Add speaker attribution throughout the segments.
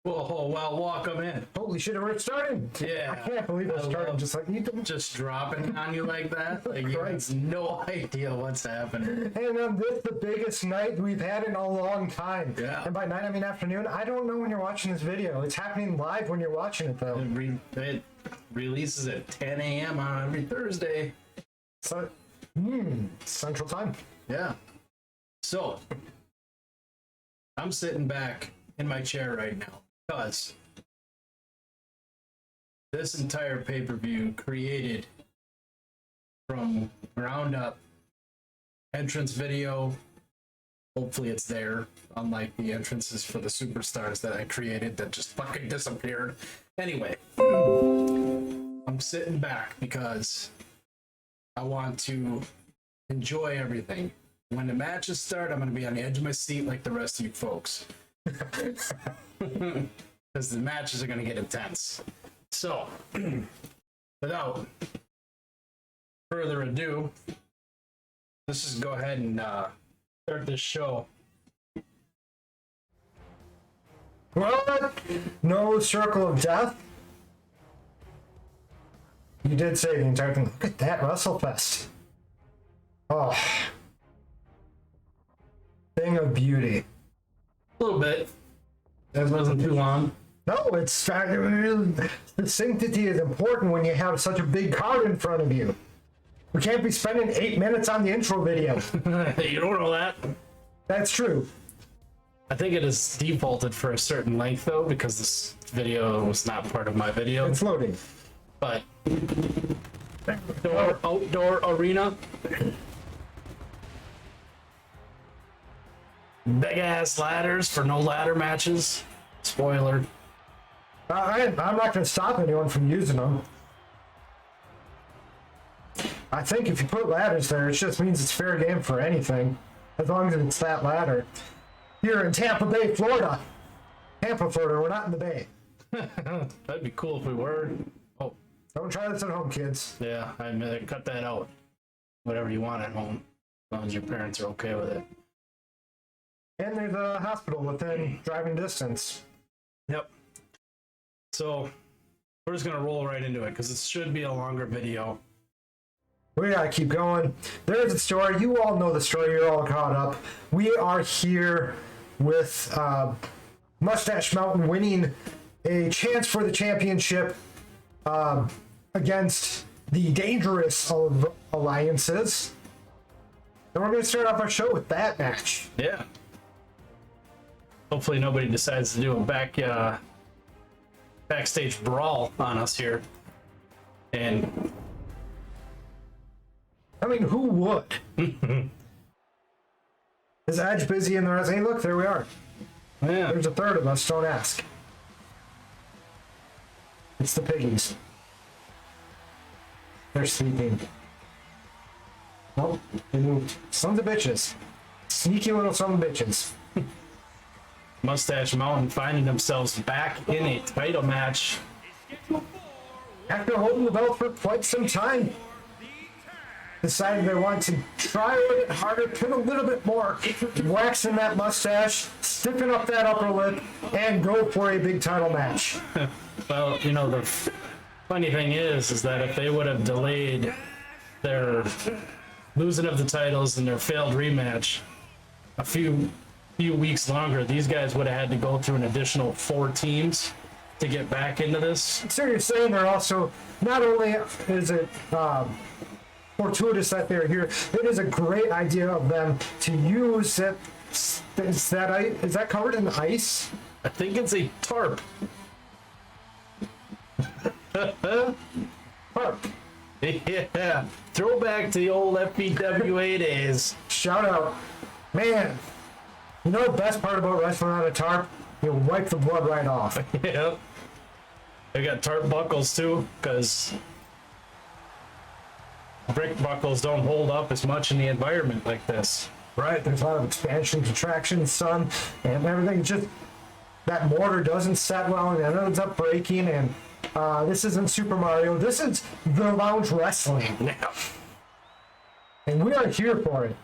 Speaker 1: Whoa, well, welcome in.
Speaker 2: Holy shit, we're starting.
Speaker 1: Yeah.
Speaker 2: I can't believe we're starting just like you.
Speaker 1: Just dropping on you like that. Like you have no idea what's happening.
Speaker 2: And this is the biggest night we've had in a long time.
Speaker 1: Yeah.
Speaker 2: And by night, I mean afternoon. I don't know when you're watching this video. It's happening live when you're watching it, though.
Speaker 1: It releases at 10 a.m. on every Thursday.
Speaker 2: So, Central Time.
Speaker 1: Yeah. So, I'm sitting back in my chair right now because this entire pay-per-view created from ground up entrance video. Hopefully it's there, unlike the entrances for the superstars that I created that just fucking disappeared. Anyway, I'm sitting back because I want to enjoy everything. When the matches start, I'm going to be on the edge of my seat like the rest of you folks. Because the matches are going to get intense. So, without further ado, let's just go ahead and start this show.
Speaker 2: What? No circle of death? You did say the entire thing. Look at that WrestleFest. Oh. Thing of beauty.
Speaker 1: A little bit. That wasn't too long.
Speaker 2: No, it's the sanctity is important when you have such a big card in front of you. We can't be spending 8 minutes on the intro video.
Speaker 1: You don't know that.
Speaker 2: That's true.
Speaker 1: I think it is defaulted for a certain length though, because this video was not part of my video.
Speaker 2: It's loading.
Speaker 1: But outdoor arena. Big ass ladders for no ladder matches. Spoiler.
Speaker 2: I'm not going to stop anyone from using them. I think if you put ladders there, it just means it's fair game for anything, as long as it's that ladder. Here in Tampa Bay, Florida. Tampa, Florida, we're not in the Bay.
Speaker 1: That'd be cool if we were. Oh,
Speaker 2: Don't try this at home, kids.
Speaker 1: yeah, I mean, cut that out. Whatever you want at home, as long as your parents are okay with it.
Speaker 2: And there's a hospital within driving distance.
Speaker 1: Yep. So we're just gonna roll right into it because it should be a longer video.
Speaker 2: We gotta keep going. There's a story. You all know the story. You're all caught up. We are here with Mustache Mountain winning a chance for the championship against the dangerous of alliances. And we're going to start off our show with that match.
Speaker 1: Yeah. Hopefully nobody decides to do a backstage brawl on us here. And
Speaker 2: I mean, who would? Is Edge busy in the rest? Hey, look, there we are.
Speaker 1: yeah,
Speaker 2: There's a third of us. Don't ask. It's the piggies. They're sleeping. Nope, they moved. Sons of bitches. Sneaky little son of bitches.
Speaker 1: Mustache Mountain finding themselves back in a title match.
Speaker 2: After holding the belt for quite some time, decided they want to try a little bit harder, put a little bit more wax in that mustache, stiffen up that upper lip, and go for a big title match.
Speaker 1: Well, you know, the funny thing is that if they would have delayed their losing of the titles and their failed rematch a few weeks longer, these guys would have had to go through an additional 4 teams to get back into this.
Speaker 2: So you're saying they're also, not only is it fortuitous that they're here, it is a great idea of them to use it. Is that covered in ice?
Speaker 1: I think it's a tarp.
Speaker 2: Tarp.
Speaker 1: Yeah, throwback to the old FBWA days.
Speaker 2: Shout out. Man, you know the best part about wrestling on a tarp? You wipe the blood right off.
Speaker 1: Yep. They got tarp buckles too, because brick buckles don't hold up as much in the environment like this.
Speaker 2: Right, there's a lot of expansion, contraction, sun, and everything. Just that mortar doesn't set well and it ends up breaking. And this isn't Super Mario. This is the lounge wrestling.
Speaker 1: Yeah.
Speaker 2: And we are here for it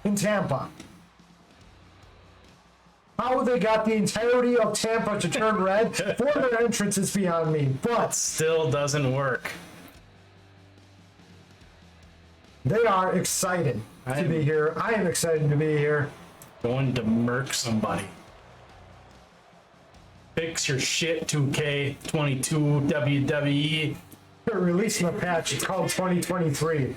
Speaker 2: in Tampa. How they got the entirety of Tampa to turn red for their entrance is beyond me. But
Speaker 1: Still doesn't work.
Speaker 2: they are excited to be here. I am excited to be here.
Speaker 1: Going to murk somebody. Fix your shit, 2K22 WWE.
Speaker 2: They're releasing a patch. It's called 2023.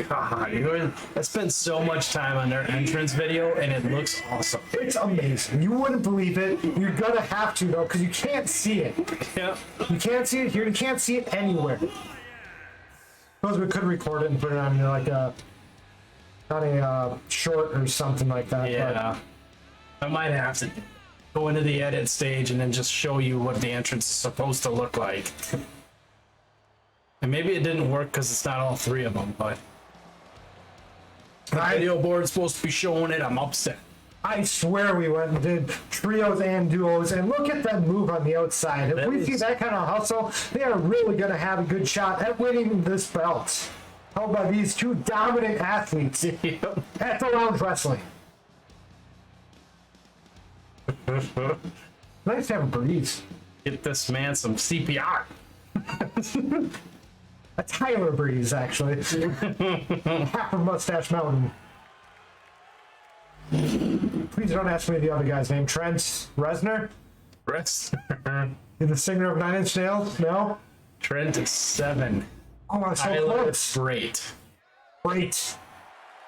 Speaker 1: God, I spent so much time on their entrance video, and it looks awesome.
Speaker 2: It's amazing. You wouldn't believe it. You're gonna have to though, because you can't see it.
Speaker 1: Yeah.
Speaker 2: You can't see it here. You can't see it anywhere. Suppose we could record it and put it on like a short or something like that.
Speaker 1: Yeah. I might have to go into the edit stage and then just show you what the entrance is supposed to look like. And maybe it didn't work because it's not all three of them, but the video board's supposed to be showing it. I'm upset.
Speaker 2: I swear we went and did trios and duos, and look at them move on the outside. If we see that kind of hustle, they are really going to have a good shot at winning this belt. Held by these two dominant athletes at the Lounge Wrestling. Nice to have a breeze.
Speaker 1: Get this man some CPR.
Speaker 2: A Tyler breeze, actually. Half of Mustache Mountain. Please don't ask me the other guy's name. Trent Reznor? You're the singer of Nine Inch Nails? No?
Speaker 1: Trent is 7.
Speaker 2: Oh, I'm so
Speaker 1: Tyler
Speaker 2: close.
Speaker 1: Great.
Speaker 2: Great.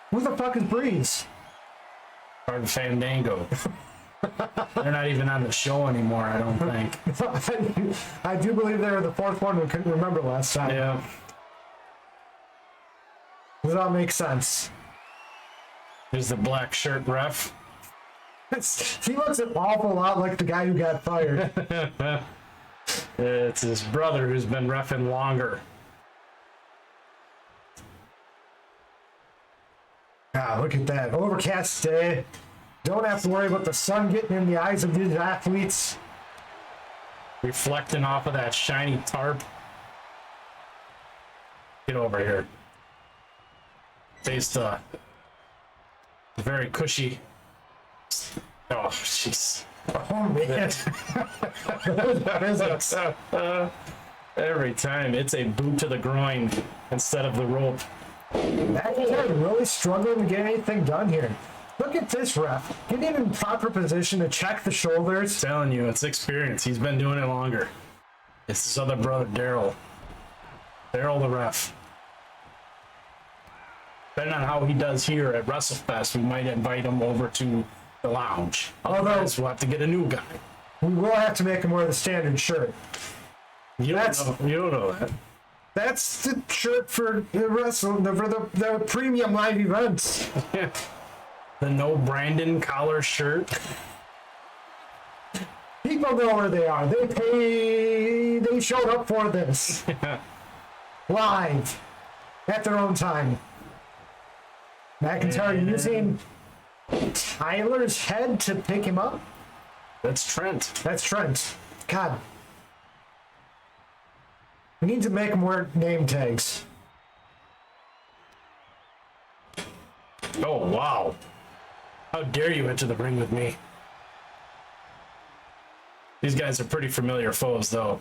Speaker 2: Who the fuck is Breeze?
Speaker 1: Hard Fandango. They're not even on the show anymore, I don't think.
Speaker 2: I do believe they were the fourth one we couldn't remember last time.
Speaker 1: Yeah.
Speaker 2: Does that make sense?
Speaker 1: There's the black shirt ref.
Speaker 2: He looks an awful lot like the guy who got fired.
Speaker 1: It's his brother who's been reffing longer.
Speaker 2: Ah, look at that. Overcast day. Don't have to worry about the sun getting in the eyes of these athletes.
Speaker 1: Reflecting off of that shiny tarp. Get over here. Taste very cushy. Oh, jeez.
Speaker 2: Oh, man. Physics.
Speaker 1: Every time it's a boot to the groin instead of the rope.
Speaker 2: McIntyre really struggling to get anything done here. Look at this ref. Getting in proper position to check the shoulders.
Speaker 1: Telling you, it's experience. He's been doing it longer. It's his other brother, Daryl. Daryl the ref. Depending on how he does here at WrestleFest, we might invite him over to the lounge. Otherwise, we'll have to get a new guy.
Speaker 2: We will have to make him wear the standard shirt.
Speaker 1: You don't know that.
Speaker 2: That's the shirt for the the premium live events.
Speaker 1: The no Brandon collar shirt.
Speaker 2: People know where they are. They showed up for this. Live. At their own time. McIntyre using Tyler's head to pick him up.
Speaker 1: That's Trent.
Speaker 2: That's Trent. God. We need to make him wear name tags.
Speaker 1: Oh, wow. How dare you enter the ring with me? These guys are pretty familiar foes, though.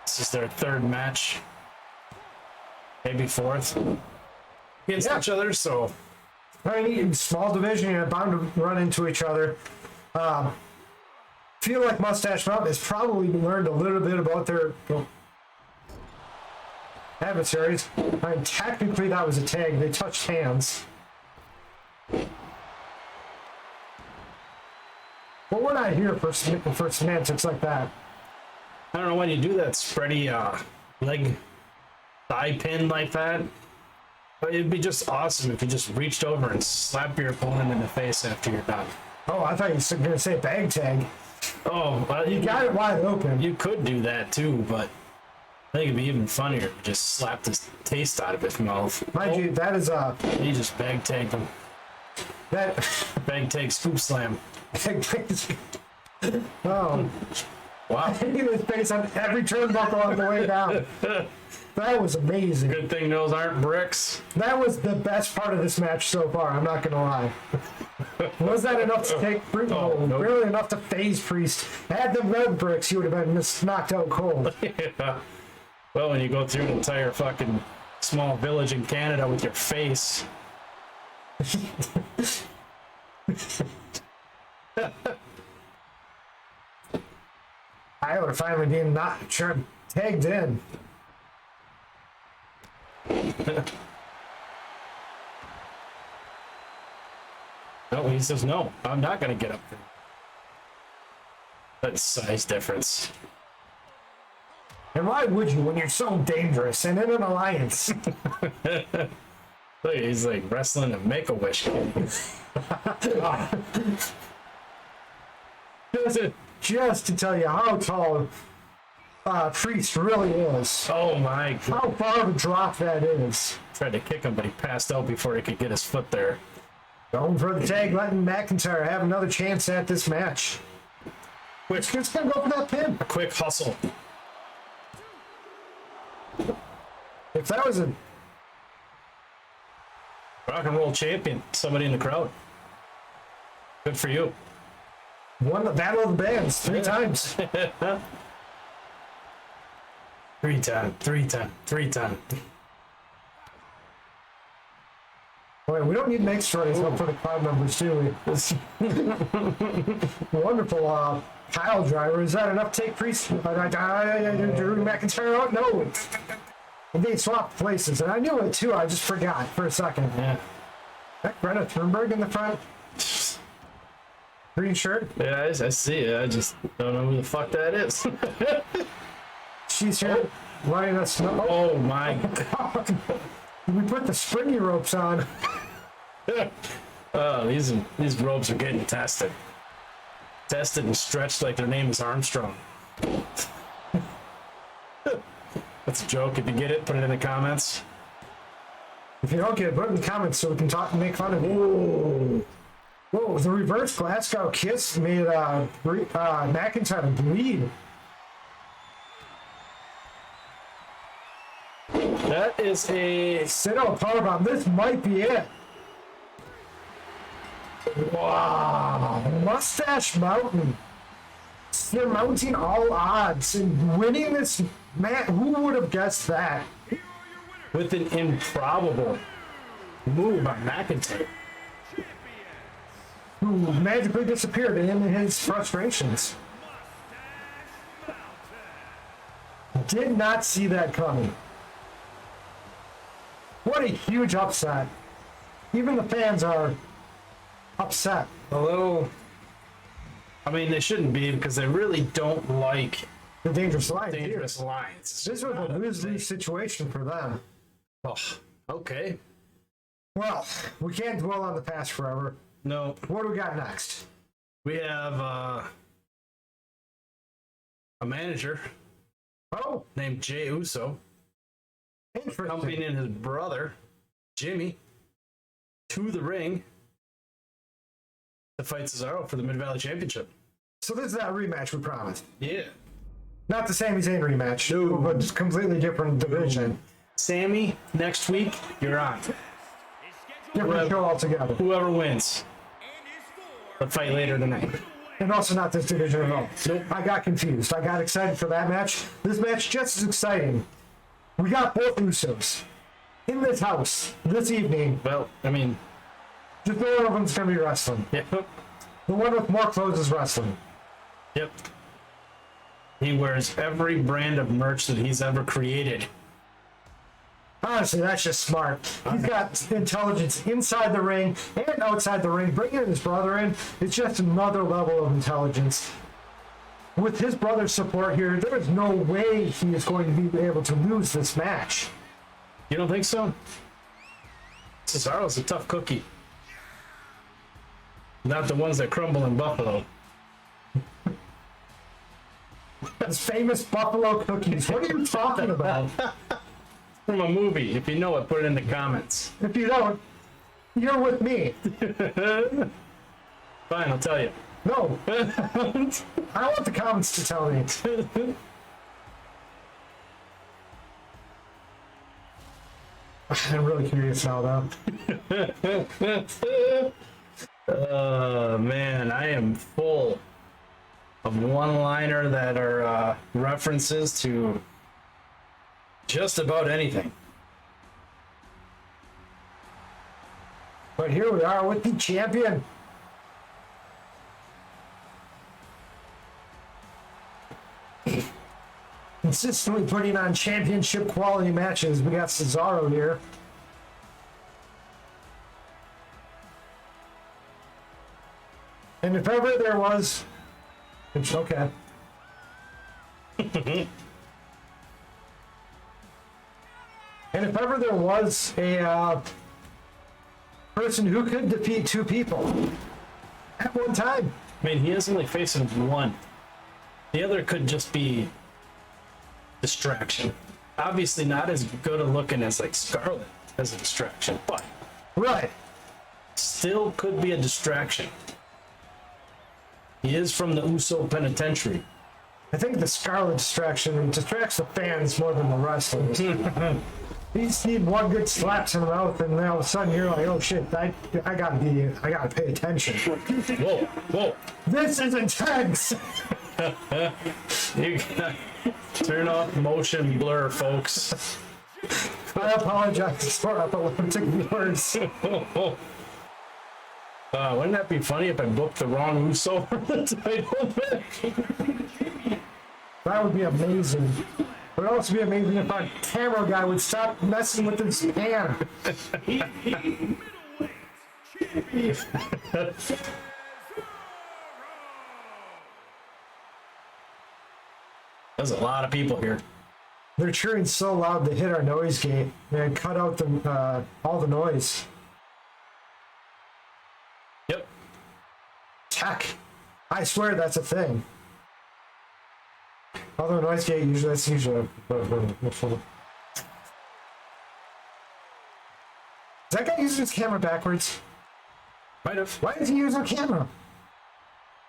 Speaker 1: This is their third match. Maybe fourth. Against each other, so...
Speaker 2: I mean, small division, you're bound to run into each other. Feel like Mustache Mountain has probably learned a little bit about their adversaries. I mean, technically that was a tag. They touched hands. But we're not here for semantics like that.
Speaker 1: I don't know when you do that spready leg thigh pin like that. But it'd be just awesome if you just reached over and slapped your opponent in the face after you're done.
Speaker 2: Oh, I thought you were going to say bag tag.
Speaker 1: Oh, well,
Speaker 2: You got it wide open.
Speaker 1: you could do that too, but I think it'd be even funnier if you just slapped the taste out of his mouth.
Speaker 2: Mind you, that is
Speaker 1: You just bag tagged him.
Speaker 2: that
Speaker 1: Bag tag scoop slam.
Speaker 2: oh,
Speaker 1: Wow.
Speaker 2: Hitting his face on every turnbuckle on the way down. That was amazing.
Speaker 1: Good thing those aren't bricks.
Speaker 2: That was the best part of this match so far, I'm not going to lie. Was that enough to take Priest?
Speaker 1: Oh, nope.
Speaker 2: Barely enough to phase Priest. Had the red bricks, he would have been knocked out cold.
Speaker 1: Yeah. Well, when you go through an entire fucking small village in Canada with your face.
Speaker 2: I would have finally been tagged in.
Speaker 1: No, he says, no, I'm not going to get up there. That's size difference.
Speaker 2: And why would you when you're so dangerous and in an alliance?
Speaker 1: Look, he's like wrestling a Make-A-Wish.
Speaker 2: Just to tell you how tall Priest really is.
Speaker 1: Oh my god.
Speaker 2: How far of a drop that is.
Speaker 1: Tried to kick him, but he passed out before he could get his foot there.
Speaker 2: Going for the tag, letting McIntyre have another chance at this match. It's gonna go for that pin.
Speaker 1: A quick hustle.
Speaker 2: If that was a
Speaker 1: Rock and roll champion, somebody in the crowd. Good for you.
Speaker 2: won the Battle of the Bands 3 times.
Speaker 1: Three time.
Speaker 2: Wait, we don't need next stories up for the crowd members, do we? Wonderful pile driver. Is that enough to take Priest? Drew McIntyre out? No. And they swapped places, and I knew it too. I just forgot for a second.
Speaker 1: Yeah.
Speaker 2: That Greta Thunberg in the front. Green shirt.
Speaker 1: Yeah, I see it. I just don't know who the fuck that is.
Speaker 2: She's here letting us know.
Speaker 1: Oh my
Speaker 2: God. We put the springy ropes on.
Speaker 1: Oh, these ropes are getting tested. Tested and stretched like their name is Armstrong. That's a joke. If you get it, put it in the comments.
Speaker 2: If you don't get it, put it in the comments so we can talk and make fun of you. Whoa, the reverse Glasgow kiss made McIntyre bleed.
Speaker 1: That is a
Speaker 2: Sit-out powerbomb. This might be it. Wow. Mustache Mountain. They're mounting all odds and winning this match. Who would have guessed that?
Speaker 1: with an improbable move by McIntyre.
Speaker 2: Who magically disappeared in his frustrations. Did not see that coming. What a huge upset. Even the fans are upset.
Speaker 1: A little. I mean, they shouldn't be because they really don't like
Speaker 2: The Dangerous Alliance.
Speaker 1: Dangerous Alliance.
Speaker 2: This was a lose-lose situation for them.
Speaker 1: Oh, okay.
Speaker 2: Well, we can't dwell on the past forever.
Speaker 1: No,
Speaker 2: What do we got next?
Speaker 1: we have a manager
Speaker 2: Oh,
Speaker 1: named Jey Uso
Speaker 2: interesting.
Speaker 1: accompanying his brother, Jimmy, to the ring to fight Cesaro for the Mid-Valley Championship.
Speaker 2: So this is that rematch we promised.
Speaker 1: Yeah.
Speaker 2: Not the Sami Zayn rematch, but just completely different division.
Speaker 1: Sammy, next week, you're on.
Speaker 2: Different show altogether.
Speaker 1: Whoever wins. But fight later tonight.
Speaker 2: And also not this division at all.
Speaker 1: Nope.
Speaker 2: I got confused. I got excited for that match. This match just as exciting. We got both Usos in this house this evening.
Speaker 1: Well, I mean,
Speaker 2: Just the one of them's going to be wrestling.
Speaker 1: yep.
Speaker 2: The one with more clothes is wrestling.
Speaker 1: Yep. He wears every brand of merch that he's ever created.
Speaker 2: Honestly, that's just smart. He's got intelligence inside the ring and outside the ring. Bringing his brother in is just another level of intelligence. With his brother's support here, there is no way he is going to be able to lose this match.
Speaker 1: You don't think so? Cesaro's a tough cookie. Not the ones that crumble in Buffalo.
Speaker 2: His famous buffalo cookies. What are you talking about?
Speaker 1: From a movie. If you know it, put it in the comments.
Speaker 2: If you don't, you're with me.
Speaker 1: Fine, I'll tell you.
Speaker 2: No. I want the comments to tell me. I'm really curious now, though.
Speaker 1: Man, I am full of one-liner that are references to just about anything.
Speaker 2: But here we are with the champion. Consistently putting on championship quality matches. We got Cesaro here. And if ever there was, it's okay. And if ever there was a person who could defeat two people at one time.
Speaker 1: I mean, he is only facing one. The other could just be distraction. Obviously not as good a looking as like Scarlet as a distraction, but
Speaker 2: Right.
Speaker 1: still could be a distraction. He is from the Uso Penitentiary.
Speaker 2: I think the Scarlet distraction distracts the fans more than the wrestlers. You just need one good slap to the mouth, and then all of a sudden you're like, "Oh shit! I gotta pay attention."
Speaker 1: Whoa, whoa.
Speaker 2: This is intense.
Speaker 1: You gotta turn off motion blur, folks.
Speaker 2: I apologize for epileptic viewers.
Speaker 1: Wouldn't that be funny if I booked the wrong Uso for the title match?
Speaker 2: That would be amazing. It would also be amazing if our camera guy would stop messing with his pan.
Speaker 1: There's a lot of people here.
Speaker 2: They're cheering so loud they hit our noise gate and cut out the all the noise.
Speaker 1: Yep.
Speaker 2: Tech. I swear that's a thing. Although noise gate that's usually. Is that guy using his camera backwards?
Speaker 1: Might have.
Speaker 2: Why is he using a camera?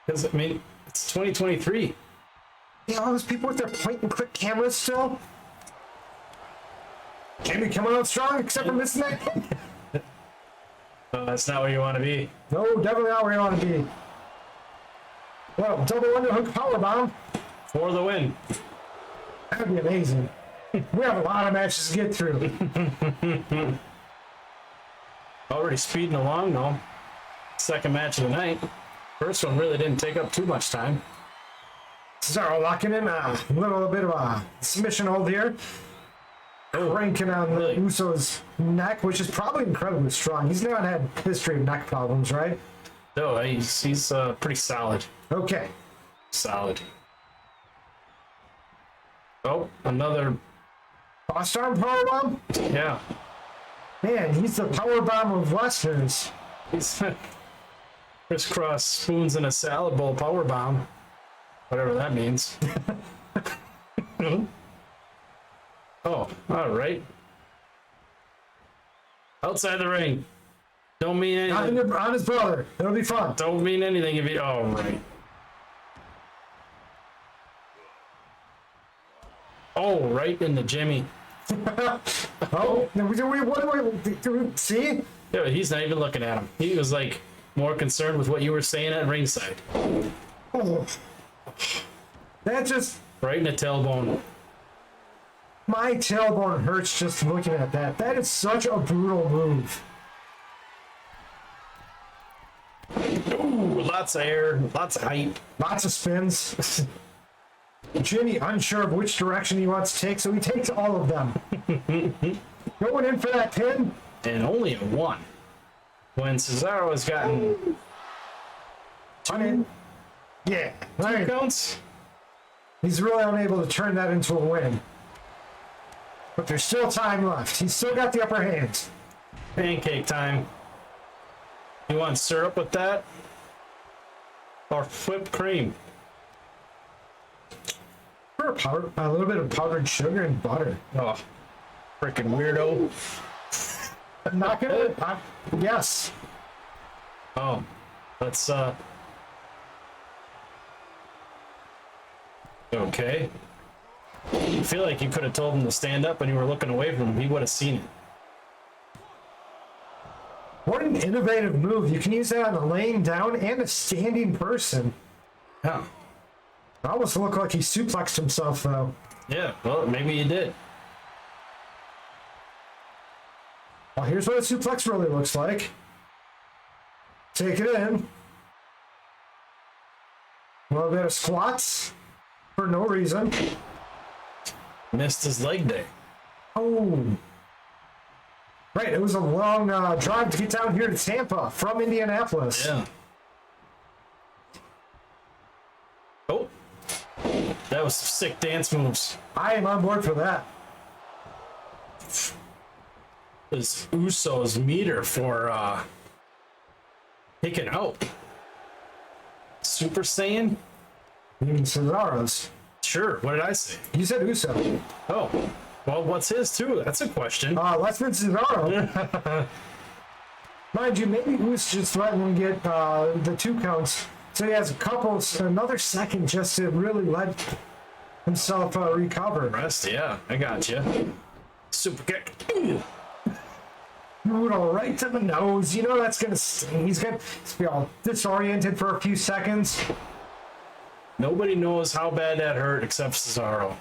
Speaker 1: Because, I mean, it's 2023.
Speaker 2: Yeah, all those people with their point and click cameras still. Can't be coming out strong except for missing that.
Speaker 1: That's not where you want to be.
Speaker 2: No, definitely not where you want to be. Well, double underhook powerbomb.
Speaker 1: For the win.
Speaker 2: That'd be amazing. We have a lot of matches to get through.
Speaker 1: Already speeding along, though. Second match of the night. First one really didn't take up too much time.
Speaker 2: Cesaro locking in a little bit of a submission hold here. Cranking on the Uso's neck, which is probably incredibly strong. He's not had a history of neck problems, right?
Speaker 1: No, he's pretty solid.
Speaker 2: Okay.
Speaker 1: Solid. Oh, another.
Speaker 2: Cross arm powerbomb?
Speaker 1: Yeah.
Speaker 2: Man, he's the powerbomb of Westerners.
Speaker 1: He's crisscross spoons in a salad bowl powerbomb. Whatever that means. Oh, all right. Outside the ring. Don't mean anything.
Speaker 2: On his brother. It'll be fun.
Speaker 1: Don't mean anything if you. Oh, right. Oh, right in the Jimmy.
Speaker 2: Oh, what do we see?
Speaker 1: Yeah, but he's not even looking at him. He was like more concerned with what you were saying at ringside.
Speaker 2: Oh. That just.
Speaker 1: Right in the tailbone.
Speaker 2: My tailbone hurts just looking at that. That is such a brutal move.
Speaker 1: Ooh, lots of air, lots of height.
Speaker 2: Lots of spins. Jimmy unsure of which direction he wants to take, so he takes all of them. Going in for that pin.
Speaker 1: And only a one. When Cesaro has gotten
Speaker 2: Two. Yeah. Right.
Speaker 1: counts.
Speaker 2: He's really unable to turn that into a win. But there's still time left. He's still got the upper hand.
Speaker 1: Pancake time. You want syrup with that? Or whipped cream?
Speaker 2: A little bit of powdered sugar and butter.
Speaker 1: Oh, freaking weirdo.
Speaker 2: Not gonna. Yes.
Speaker 1: Oh, let's Okay. I feel like you could have told him to stand up and you were looking away from him. He would have seen it.
Speaker 2: What an innovative move. You can use that on a laying down and a standing person.
Speaker 1: Yeah.
Speaker 2: It almost looked like he suplexed himself, though.
Speaker 1: Yeah, well, maybe you did.
Speaker 2: Well, here's what a suplex really looks like. Take it in. A little bit of squats for no reason.
Speaker 1: Missed his leg day.
Speaker 2: Oh. Right, it was a long drive to get down here to Tampa from Indianapolis.
Speaker 1: Yeah. Oh. That was sick dance moves.
Speaker 2: I am on board for that.
Speaker 1: This Uso's meter for taking out. Super Saiyan?
Speaker 2: Cesaro's.
Speaker 1: Sure, what did I say?
Speaker 2: You said Uso.
Speaker 1: Oh. Well, what's his too? That's a question.
Speaker 2: Let's put Cesaro. Mind you, maybe Uso just letting him get the 2 counts. So he has another second just to really let himself recover.
Speaker 1: Rest, yeah, I got you. Super kick.
Speaker 2: Brutal right to the nose. You know that's going to sting. He's going to be all disoriented for a few seconds.
Speaker 1: Nobody knows how bad that hurt except Cesaro.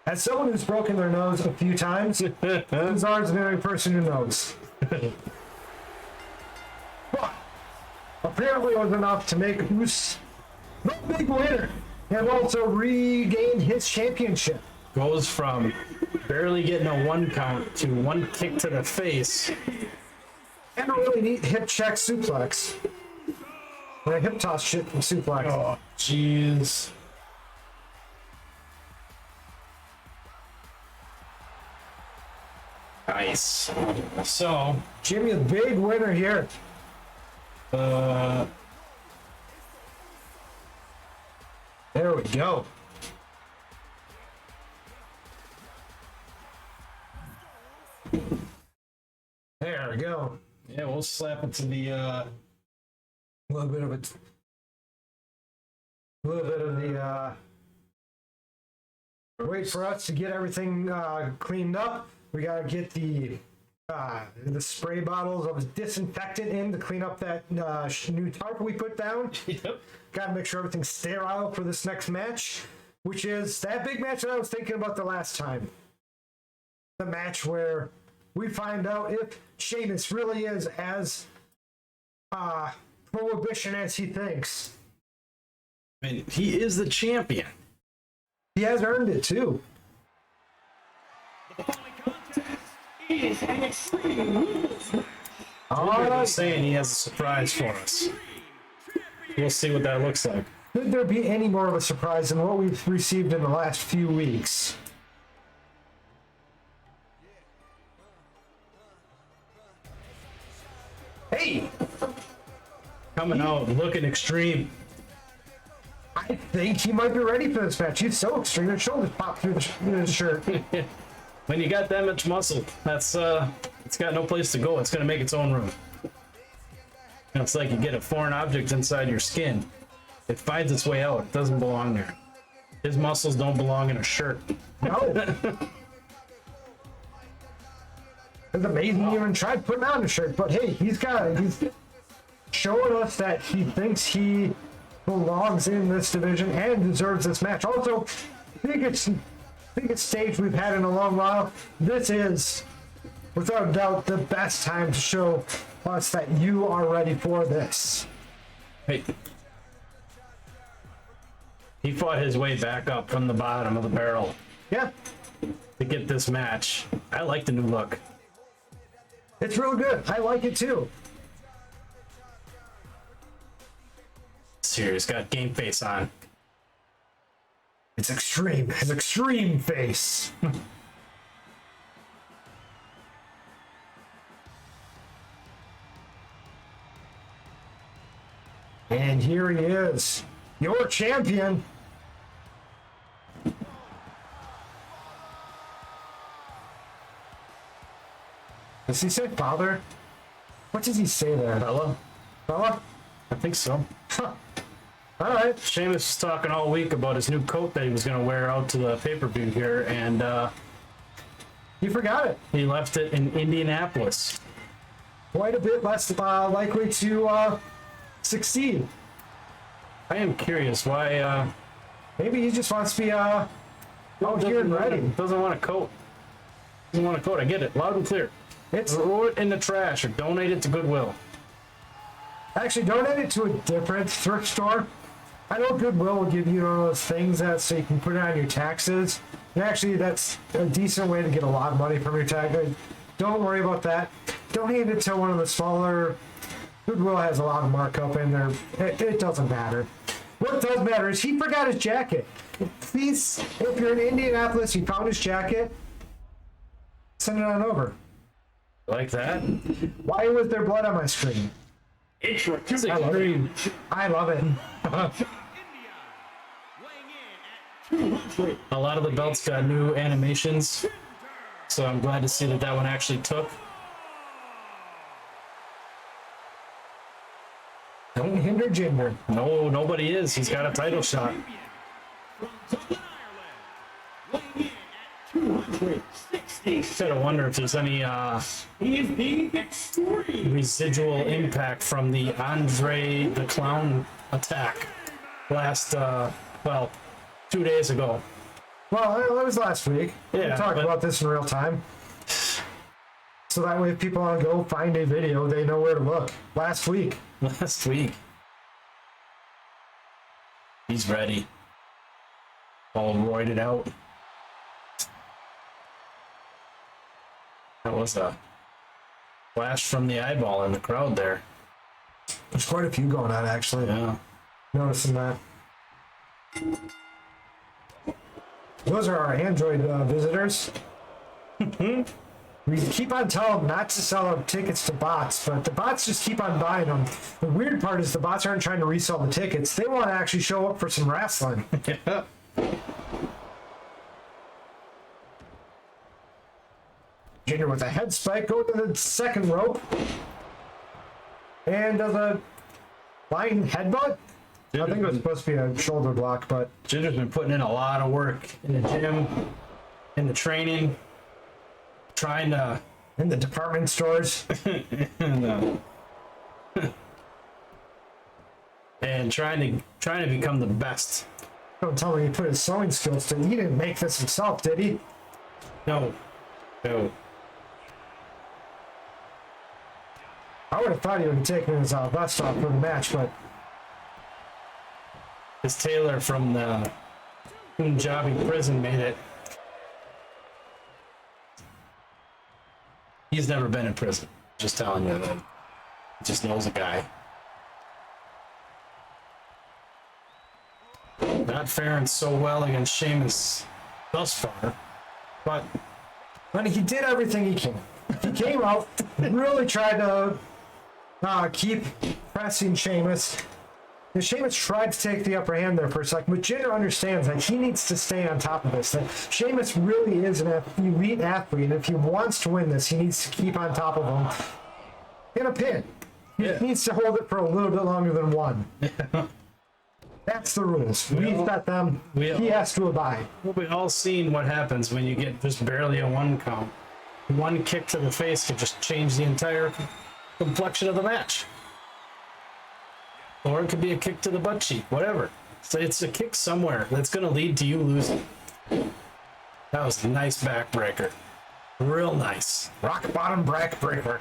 Speaker 2: As someone who's broken their nose a few times, Cesaro's the only person who knows. But apparently it was enough to make Uso the big winner and also regain his championship.
Speaker 1: Goes from barely getting a 1 count to 1 kick to the face.
Speaker 2: And a really neat hip check suplex. Or a hip toss shit from suplex.
Speaker 1: Oh, jeez. Nice. So,
Speaker 2: Jimmy, the big winner here.
Speaker 1: there we go.
Speaker 2: There we go.
Speaker 1: Yeah, we'll slap it to the
Speaker 2: A little bit of the wait for us to get everything cleaned up. We gotta get the spray bottles of disinfectant in to clean up that new tarp we put down.
Speaker 1: Yep.
Speaker 2: Gotta make sure everything's sterile for this next match, which is that big match that I was thinking about the last time. The match where we find out if Sheamus really is as prohibition as he thinks.
Speaker 1: I mean, he is the champion.
Speaker 2: He has earned it too.
Speaker 1: I'm saying he has a surprise for us. We'll see what that looks like.
Speaker 2: Could there be any more of a surprise than what we've received in the last few weeks? Hey!
Speaker 1: Coming out looking extreme.
Speaker 2: I think he might be ready for this match. He's so extreme, his shoulders pop through his shirt.
Speaker 1: When you got that much muscle, that's it's got no place to go. It's gonna make its own room. And it's like you get a foreign object inside your skin. It finds its way out. It doesn't belong there. His muscles don't belong in a shirt.
Speaker 2: No. It's amazing he even tried putting on a shirt, but hey, he's showing us that he thinks he belongs in this division and deserves this match. Also, biggest stage we've had in a long while. This is, without a doubt, the best time to show us that you are ready for this.
Speaker 1: Hey. He fought his way back up from the bottom of the barrel
Speaker 2: Yeah,
Speaker 1: to get this match. I like the new look.
Speaker 2: it's real good. I like it too.
Speaker 1: Serious, got game face on.
Speaker 2: It's extreme. His extreme face. And here he is, your champion. Does he say father? What does he say there?
Speaker 1: Fella?
Speaker 2: Fella?
Speaker 1: I think so.
Speaker 2: Huh. All right.
Speaker 3: Sheamus was talking all week about his new coat that he was going to wear out to the pay-per-view here, and
Speaker 2: You forgot it.
Speaker 3: he left it in Indianapolis.
Speaker 2: Quite a bit less likely to succeed.
Speaker 3: I am curious why
Speaker 2: Maybe he just wants to be out here and ready.
Speaker 3: doesn't want a coat. Doesn't want a coat. I get it, loud and clear.
Speaker 2: It's
Speaker 3: Throw it in the trash or donate it to Goodwill.
Speaker 2: actually donate it to a different thrift store. I know Goodwill will give you one of those things that so you can put it on your taxes. And actually, that's a decent way to get a lot of money from your taxes. Don't worry about that. Donate it to one of the smaller. Goodwill has a lot of markup in there. It doesn't matter. What does matter is he forgot his jacket. Please, if you're in Indianapolis, you found his jacket, send it on over.
Speaker 3: Like that?
Speaker 2: Why was there blood on my screen?
Speaker 3: It's
Speaker 2: I love it. I love it.
Speaker 3: A lot of the belts got new animations, so I'm glad to see that that one actually took.
Speaker 2: Don't hinder Jinder.
Speaker 3: No, nobody is. He's got a title shot. Gotta wonder if there's any residual impact from the Andre the Clown attack last, 2 days ago.
Speaker 2: Well, that was last week.
Speaker 3: Yeah,
Speaker 2: we talked
Speaker 3: but-
Speaker 2: about this in real time. So that way, if people want to go find a video, they know where to look. Last week.
Speaker 3: Last week. He's ready. All roided out. That was a flash from the eyeball in the crowd there.
Speaker 2: There's quite a few going on, actually.
Speaker 3: Yeah.
Speaker 2: Noticing that. Those are our Android visitors. We keep on telling them not to sell our tickets to bots, but the bots just keep on buying them. The weird part is the bots aren't trying to resell the tickets. They want to actually show up for some wrestling.
Speaker 3: Yeah.
Speaker 2: Junior with a head spike, go to the second rope. And does a flying headbutt? I think it was supposed to be a shoulder block, but
Speaker 3: Jinder's been putting in a lot of work in the gym, in the training, trying to
Speaker 2: in the department stores.
Speaker 3: and trying to become the best.
Speaker 2: Don't tell me he put his sewing skills to. He didn't make this himself, did he?
Speaker 3: No.
Speaker 2: I would have thought he would have taken his vest off for the match, but
Speaker 3: His tailor from the Punjabi prison made it. He's never been in prison. Just telling you that. He just knows a guy. Not faring so well against Sheamus thus far, but
Speaker 2: he did everything he can. He came out, really tried to keep pressing Sheamus. And Sheamus tried to take the upper hand there for a second, but Jinder understands that he needs to stay on top of this. That Sheamus really is an elite athlete, and if he wants to win this, he needs to keep on top of him. In a pin. He needs to hold it for a little bit longer than one. That's the rules. We set them. He has to abide.
Speaker 3: we've all seen what happens when you get just barely a one count. One kick to the face could just change the entire complexion of the match. Or it could be a kick to the butt cheek, whatever. So it's a kick somewhere that's going to lead to you losing. That was a nice backbreaker. Real nice.
Speaker 2: Rock bottom breaker. Breaker.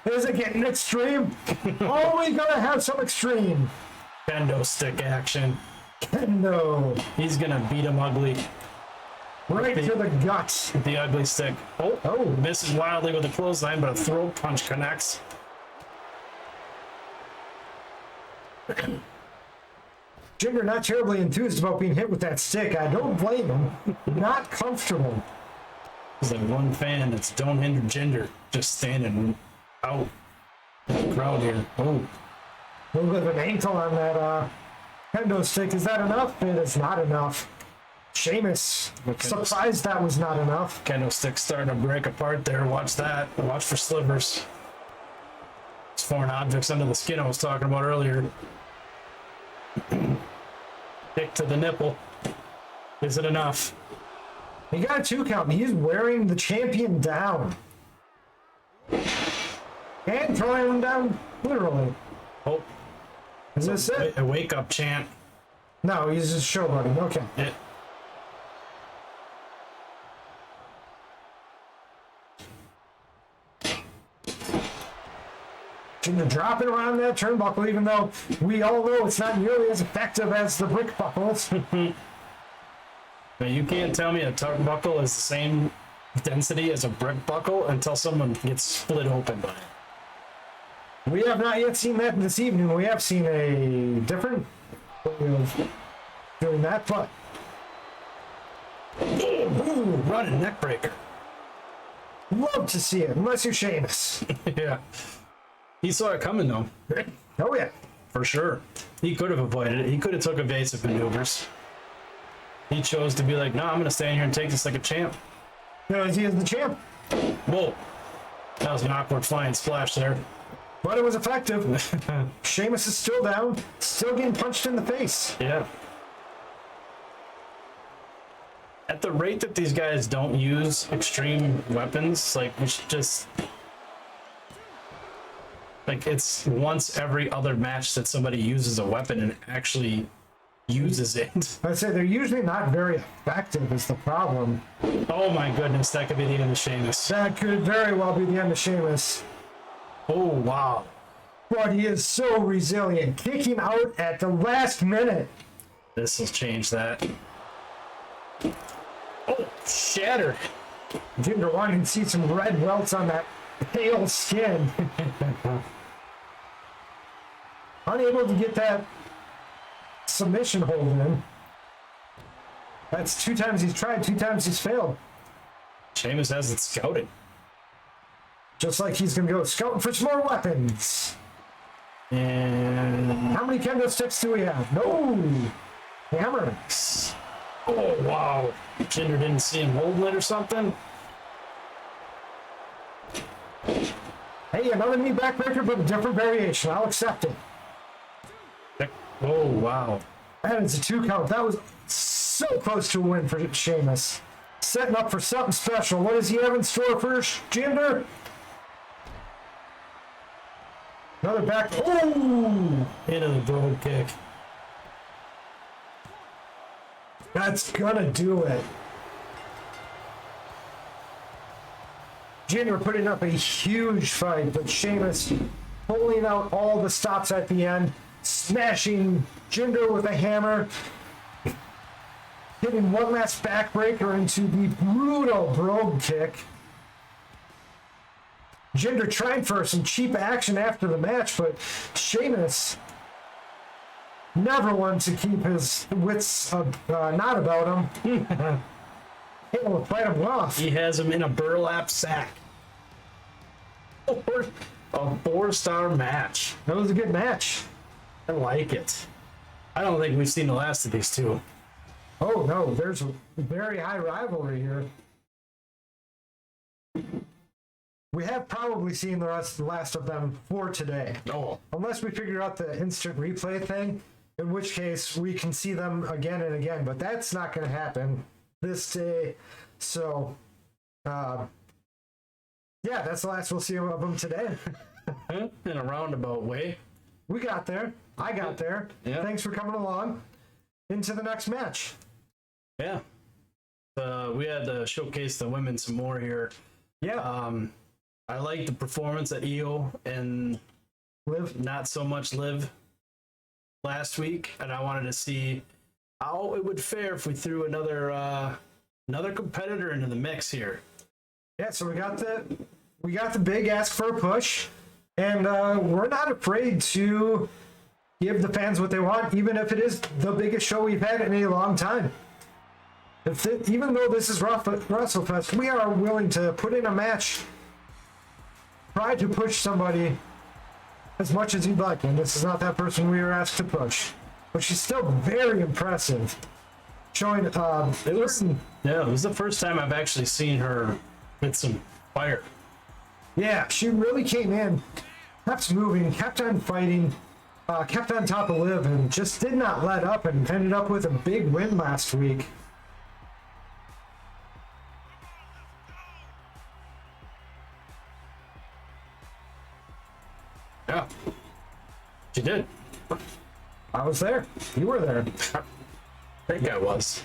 Speaker 2: Is it getting extreme? Oh, we gotta have some extreme.
Speaker 3: Kendo stick action.
Speaker 2: No.
Speaker 3: He's going to beat him ugly.
Speaker 2: Right to the guts.
Speaker 3: With the ugly stick. Oh, misses wildly with a clothesline, but a throat punch connects.
Speaker 2: Jinder not terribly enthused about being hit with that stick. I don't blame him. Not comfortable.
Speaker 3: There's like one fan that's don't hinder Jinder, just standing out in the crowd here. Oh,
Speaker 2: A little bit of an ankle on that kendo stick. Is that enough? It is not enough. Sheamus surprised that was not enough.
Speaker 3: kendo stick starting to break apart there. Watch that. Watch for slivers. It's foreign objects under the skin I was talking about earlier. Kick to the nipple. Is it enough?
Speaker 2: He got a 2 count. He's wearing the champion down. And throwing him down, literally.
Speaker 3: Oh.
Speaker 2: Is this it?
Speaker 3: A wake up chant.
Speaker 2: No, he's just showboating. Okay.
Speaker 3: Yeah.
Speaker 2: Dropping around that turnbuckle, even though we all know it's not nearly as effective as the brick buckles.
Speaker 3: But you can't tell me a turnbuckle is the same density as a brick buckle until someone gets split open by it.
Speaker 2: We have not yet seen that this evening. We have seen a different way of doing that, but
Speaker 3: Ooh, running neck breaker.
Speaker 2: love to see it, unless you're Sheamus.
Speaker 3: Yeah. He saw it coming though.
Speaker 2: Oh yeah.
Speaker 3: For sure. He could have avoided it. He could have took evasive maneuvers. He chose to be like, no, I'm gonna stand here and take this like a champ.
Speaker 2: Because he is the champ.
Speaker 3: Whoa. That was an awkward flying splash there.
Speaker 2: But it was effective. Sheamus is still down, still getting punched in the face.
Speaker 3: Yeah. At the rate that these guys don't use extreme weapons, like we should just like it's once every other match that somebody uses a weapon and actually uses it.
Speaker 2: I'd say they're usually not very effective is the problem.
Speaker 3: Oh my goodness, that could be the end of Sheamus.
Speaker 2: That could very well be the end of Sheamus.
Speaker 3: Oh wow.
Speaker 2: But he is so resilient, kicking out at the last minute.
Speaker 3: This will change that. Oh, shattered.
Speaker 2: Jinder wanting to see some red welts on that pale skin. Unable to get that submission hold in. That's 2 times he's tried, 2 times he's failed.
Speaker 3: Sheamus has it scouted.
Speaker 2: Just like he's going to go scouting for some more weapons.
Speaker 3: And
Speaker 2: How many kendo sticks do we have? No! Hammer.
Speaker 3: oh wow. Jinder didn't see him holding it or something.
Speaker 2: Hey, another knee backbreaker, but a different variation. I'll accept it.
Speaker 3: Oh wow.
Speaker 2: That is a 2 count. That was so close to a win for Sheamus. Setting up for something special. What does he have in store for Jinder? Another back. Oh!
Speaker 3: Into the broad kick.
Speaker 2: That's gonna do it. Jinder putting up a huge fight, but Sheamus pulling out all the stops at the end, smashing Jinder with a hammer, hitting one last backbreaker into the brutal brogue kick. Jinder tried for some cheap action after the match, but Sheamus never one to keep his wits not about him. Able to fight him off.
Speaker 3: He has him in a burlap sack. A 4-star match.
Speaker 2: That was a good match.
Speaker 3: I like it. I don't think we've seen the last of these two.
Speaker 2: Oh no, there's a very high rivalry here. We have probably seen the last of them for today.
Speaker 3: Oh.
Speaker 2: Unless we figure out the instant replay thing, in which case we can see them again and again, but that's not going to happen this day. So, yeah, that's the last we'll see of them today.
Speaker 3: In a roundabout way.
Speaker 2: We got there. I got there.
Speaker 3: Yeah.
Speaker 2: Thanks for coming along. Into the next match.
Speaker 3: Yeah. We had to showcase the women some more here.
Speaker 2: Yeah.
Speaker 3: I like the performance at EO and
Speaker 2: Liv.
Speaker 3: not so much Liv last week, and I wanted to see how it would fare if we threw another competitor into the mix here.
Speaker 2: Yeah, so we got the big ask for a push, and we're not afraid to give the fans what they want, even if it is the biggest show we've had in a long time. Even though this is WrestleFest, we are willing to put in a match, try to push somebody as much as you'd like, and this is not that person we were asked to push. But she's still very impressive. Showing
Speaker 3: It was the first time I've actually seen her with some fire.
Speaker 2: yeah, she really came in kept moving, kept on fighting, kept on top of Liv, and just did not let up, and ended up with a big win last week.
Speaker 3: Yeah. She did.
Speaker 2: I was there. You were there.
Speaker 3: I think I was.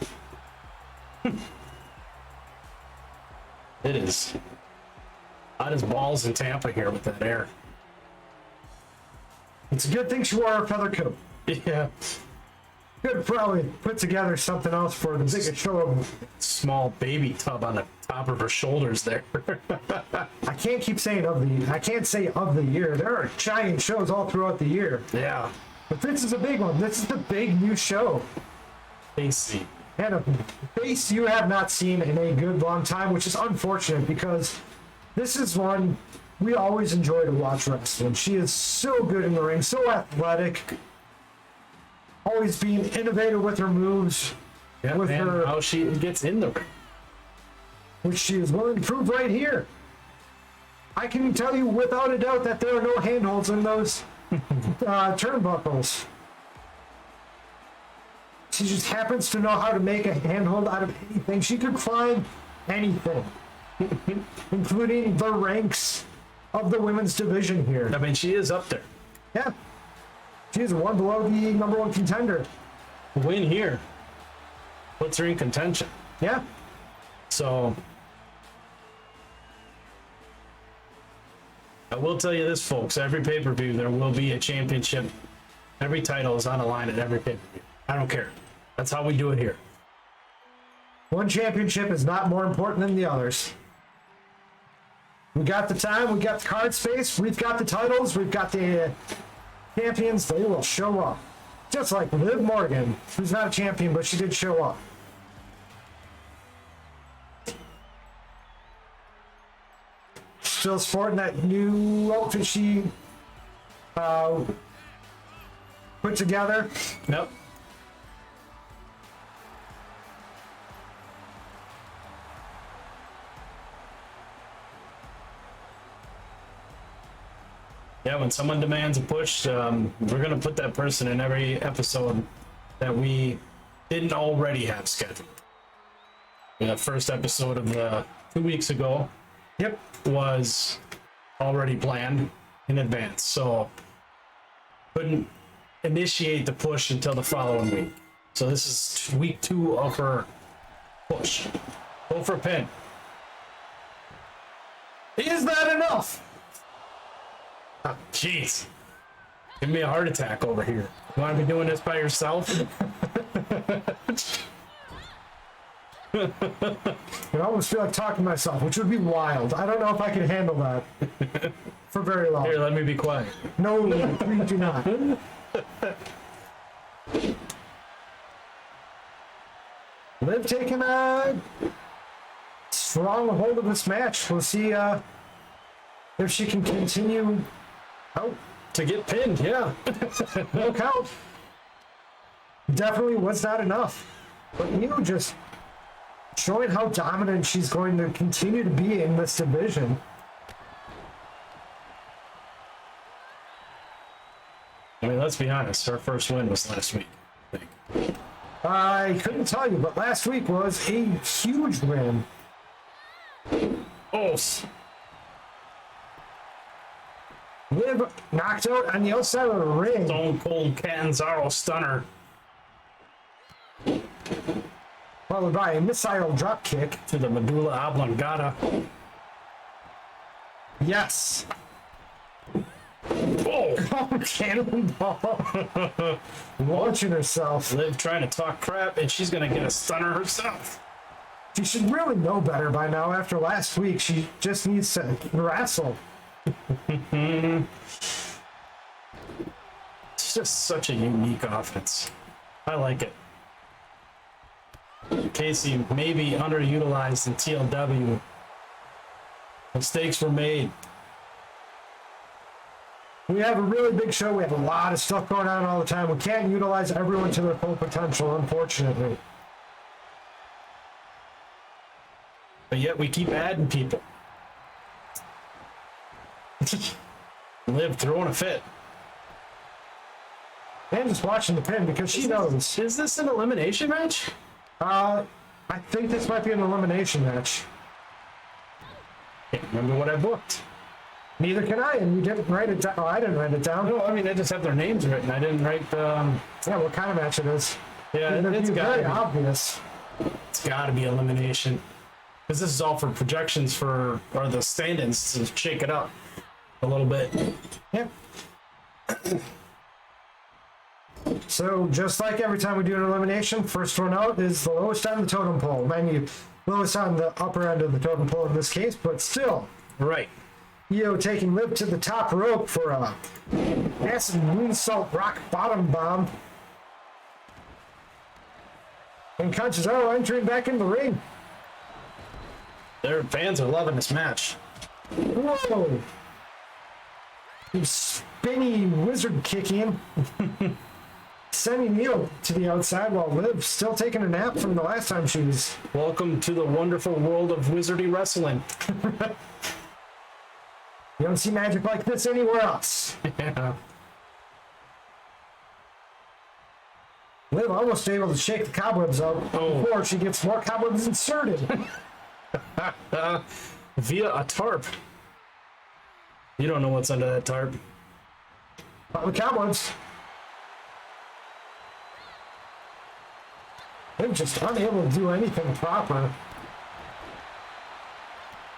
Speaker 3: It is hot as balls in Tampa here with that air.
Speaker 2: It's a good thing she wore a feather coat.
Speaker 3: Yeah.
Speaker 2: Could probably put together something else for the biggest show of.
Speaker 3: Small baby tub on the top of her shoulders there.
Speaker 2: I can't keep saying I can't say of the year. There are giant shows all throughout the year.
Speaker 3: Yeah.
Speaker 2: But this is a big one. This is the big new show.
Speaker 3: Casey.
Speaker 2: And a face you have not seen in a good long time, which is unfortunate because this is one we always enjoy to watch wrestling. She is so good in the ring, so athletic, always being innovative with her moves,
Speaker 3: Yeah,
Speaker 2: with
Speaker 3: and
Speaker 2: her,
Speaker 3: how she gets in the ring.
Speaker 2: which she is willing to prove right here. I can tell you without a doubt that there are no handholds in those turnbuckles. She just happens to know how to make a handhold out of anything. She could climb anything, including the ranks of the women's division here.
Speaker 3: I mean, she is up there.
Speaker 2: Yeah. She's one below the number one contender.
Speaker 3: Win here puts her in contention.
Speaker 2: Yeah.
Speaker 3: So I will tell you this, folks. Every pay-per-view, there will be a championship. Every title is on the line at every pay-per-view. I don't care. That's how we do it here.
Speaker 2: One championship is not more important than the others. We got the time, we got the card space, we've got the titles, we've got the champions. They will show up. Just like Liv Morgan, who's not a champion, but she did show up. Still sporting that new outfit she put together.
Speaker 3: Yep. Yeah, when someone demands a push, we're going to put that person in every episode that we didn't already have scheduled. The first episode of the 2 weeks ago,
Speaker 2: Yep.
Speaker 3: was already planned in advance, so couldn't initiate the push until the following week. So this is week 2 of her push. Go for a pin.
Speaker 2: Is that enough?
Speaker 3: Oh, jeez. Give me a heart attack over here. You want to be doing this by yourself?
Speaker 2: I almost feel like talking to myself, which would be wild. I don't know if I can handle that for very long.
Speaker 3: Here, let me be quiet.
Speaker 2: No, please do not. Liv taking a strong hold of this match. We'll see if she can continue. Oh,
Speaker 3: To get pinned, yeah.
Speaker 2: no count. Definitely was not enough. But you just showing how dominant she's going to continue to be in this division.
Speaker 3: I mean, let's be honest. Her first win was last week, I think.
Speaker 2: I couldn't tell you, but last week was a huge win.
Speaker 3: Oh,
Speaker 2: Liv knocked out on the outside of the ring.
Speaker 3: Stone Cold Catanzaro stunner.
Speaker 2: Followed by a missile drop kick.
Speaker 3: To the medulla oblongata.
Speaker 2: Yes.
Speaker 3: Oh!
Speaker 2: Oh, cannonball. Launching herself.
Speaker 3: Liv trying to talk crap, and she's gonna get a stunner herself.
Speaker 2: She should really know better by now after last week. She just needs to wrestle.
Speaker 3: It's just such a unique offense. I like it. Casey maybe underutilized in TLW. Mistakes were made.
Speaker 2: We have a really big show. We have a lot of stuff going on all the time. We can't utilize everyone to their full potential, unfortunately.
Speaker 3: But yet we keep adding people. Liv throwing a fit.
Speaker 2: And just watching the pin because she knows.
Speaker 3: Is this an elimination match?
Speaker 2: I think this might be an elimination match.
Speaker 3: Can't remember what I booked.
Speaker 2: Neither can I, and you didn't write it down. Oh, I didn't write it down.
Speaker 3: No, I mean, I just have their names written. I didn't write the...
Speaker 2: Yeah, what kind of match it is.
Speaker 3: Yeah, it's
Speaker 2: very
Speaker 3: got
Speaker 2: obvious.
Speaker 3: It's got to be elimination. Because this is all for projections for... Or the stand-ins to shake it up a little bit.
Speaker 2: Yep. So, just like every time we do an elimination, first one out is the lowest on the totem pole. Mind you, lowest on the upper end of the totem pole in this case, but still.
Speaker 3: Right.
Speaker 2: Io taking Liv to the top rope for a massive moonsault rock bottom bomb. And Conchazaro entering back in the ring.
Speaker 3: Their fans are loving this match.
Speaker 2: Whoa! Spinny wizard kicking. Sending Io to the outside while Liv still taking a nap from the last time she was.
Speaker 3: Welcome to the wonderful world of wizardy wrestling.
Speaker 2: You don't see magic like this anywhere else.
Speaker 3: Yeah.
Speaker 2: Liv almost able to shake the cobwebs out before she gets more cobwebs inserted.
Speaker 3: Via a tarp. You don't know what's under that tarp.
Speaker 2: Not the cobwebs. They're just unable to do anything proper.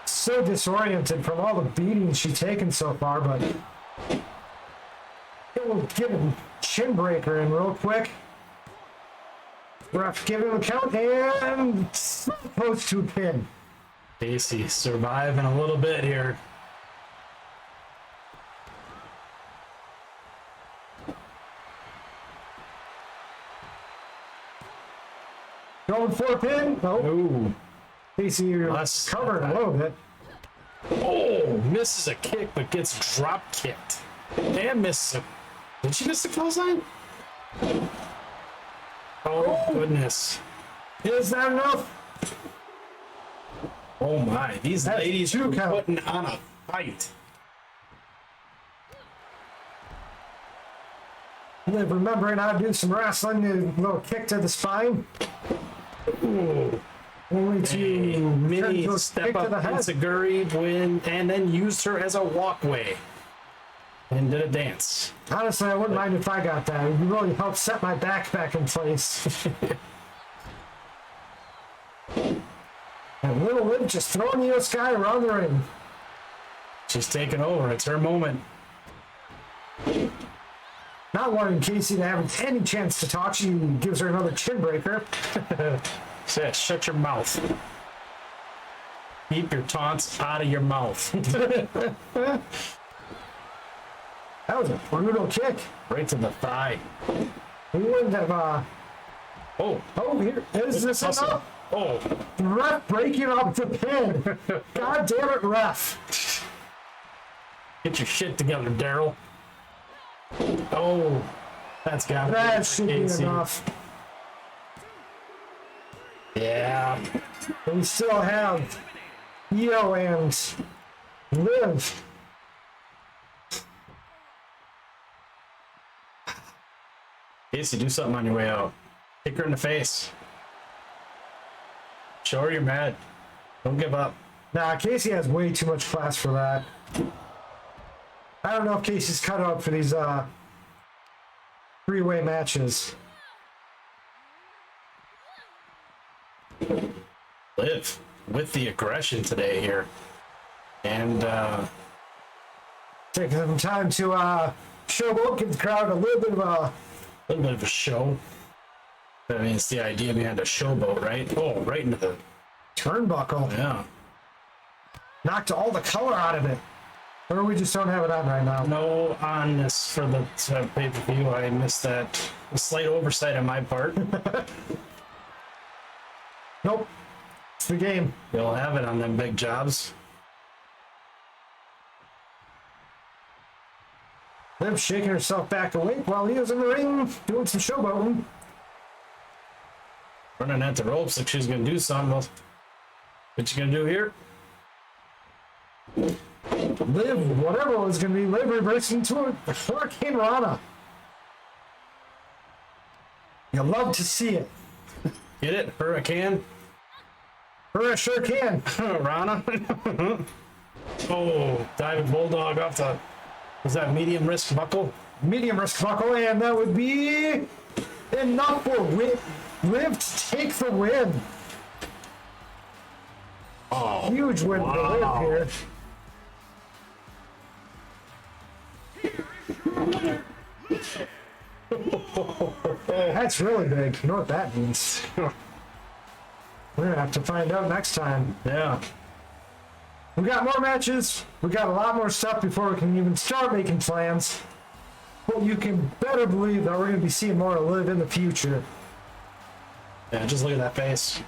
Speaker 2: So disoriented from all the beatings she's taken so far, but it will get a chin breaker in real quick. Ref giving him a count and post to a pin.
Speaker 3: Casey surviving a little bit here.
Speaker 2: Going for a pin. Oh,
Speaker 3: Ooh.
Speaker 2: Casey, you're
Speaker 3: Less-
Speaker 2: covering a little bit.
Speaker 3: Oh, misses a kick but gets drop kicked. And misses a... Did she miss the clothesline? Oh, goodness.
Speaker 2: Is that enough?
Speaker 3: Oh my, these
Speaker 2: That's
Speaker 3: ladies
Speaker 2: two
Speaker 3: are
Speaker 2: count.
Speaker 3: putting on a fight.
Speaker 2: Liv remembering how to do some wrestling, a little kick to the spine.
Speaker 3: Ooh.
Speaker 2: Only
Speaker 3: A
Speaker 2: to
Speaker 3: mini
Speaker 2: turn to a
Speaker 3: step
Speaker 2: kick to
Speaker 3: up
Speaker 2: the head.
Speaker 3: Enziguri win, and then used her as a walkway. And did a dance.
Speaker 2: Honestly, I wouldn't mind if I got that. It would really help set my back in place. And little Liv just throwing Io Sky around the ring.
Speaker 3: She's taking over. It's her moment.
Speaker 2: Not wanting Casey to have any chance to talk, she gives her another chin breaker.
Speaker 3: Says, shut your mouth. Keep your taunts out of your mouth.
Speaker 2: That was a brutal kick.
Speaker 3: Right to the thigh.
Speaker 2: We wouldn't have,
Speaker 3: Oh,
Speaker 2: oh, here, is this
Speaker 3: hustle.
Speaker 2: enough?
Speaker 3: Oh,
Speaker 2: Ref breaking up the pin. God damn it, ref.
Speaker 3: get your shit together, Daryl. Oh, that's got
Speaker 2: That should be enough.
Speaker 3: Yeah.
Speaker 2: We still have Io and Liv.
Speaker 3: Casey, do something on your way out. Kick her in the face. Show her you're mad. Don't give up.
Speaker 2: Nah, Casey has way too much class for that. I don't know if Casey's cut out for these three-way matches.
Speaker 3: Liv with the aggression today here. And
Speaker 2: Taking some time to showboat, give the crowd a little bit of a
Speaker 3: little bit of a show. I mean, it's the idea behind a showboat, right? Oh, right into the...
Speaker 2: turnbuckle.
Speaker 3: Yeah.
Speaker 2: Knocked all the color out of it. Or we just don't have it on right now.
Speaker 3: No on this for the pay-per-view. I missed that. A slight oversight on my part.
Speaker 2: Nope. It's the game.
Speaker 3: You'll have it on them big jobs.
Speaker 2: Liv shaking herself back awake while Io's in the ring doing some showboating.
Speaker 3: Running at the ropes like she's gonna do something. Well, what you gonna do here?
Speaker 2: Liv, whatever it was going to be, Liv reversed into a Hurricane Rana. You love to see it.
Speaker 3: Get it? Hurricane?
Speaker 2: Hurrah sure can.
Speaker 3: Rana? Oh, diving bulldog off the... Was that medium risk buckle?
Speaker 2: Medium risk buckle, and that would be enough for Liv to take the win.
Speaker 3: Oh,
Speaker 2: Huge win for Liv here. That's really big. You know what that means? We're gonna have to find out next time.
Speaker 3: yeah.
Speaker 2: We got more matches. We got a lot more stuff before we can even start making plans. But you can better believe that we're gonna be seeing more of Liv in the future.
Speaker 3: Yeah, just look at that face.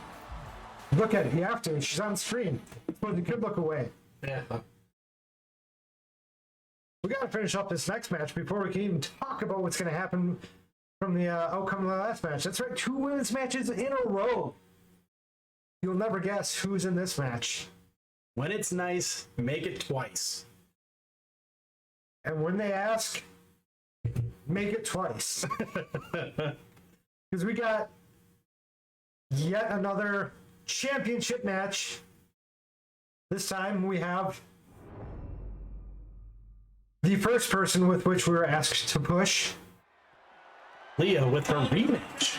Speaker 2: Look at it. You have to. She's on screen. But you could look away.
Speaker 3: Yeah.
Speaker 2: We got to finish up this next match before we can even talk about what's going to happen from the outcome of the last match. That's right, 2 women's matches in a row. You'll never guess who's in this match.
Speaker 3: When it's nice, make it twice.
Speaker 2: And when they ask, make it twice. Because we got yet another championship match. This time we have the first person with which we were asked to push.
Speaker 3: Leah with her rematch.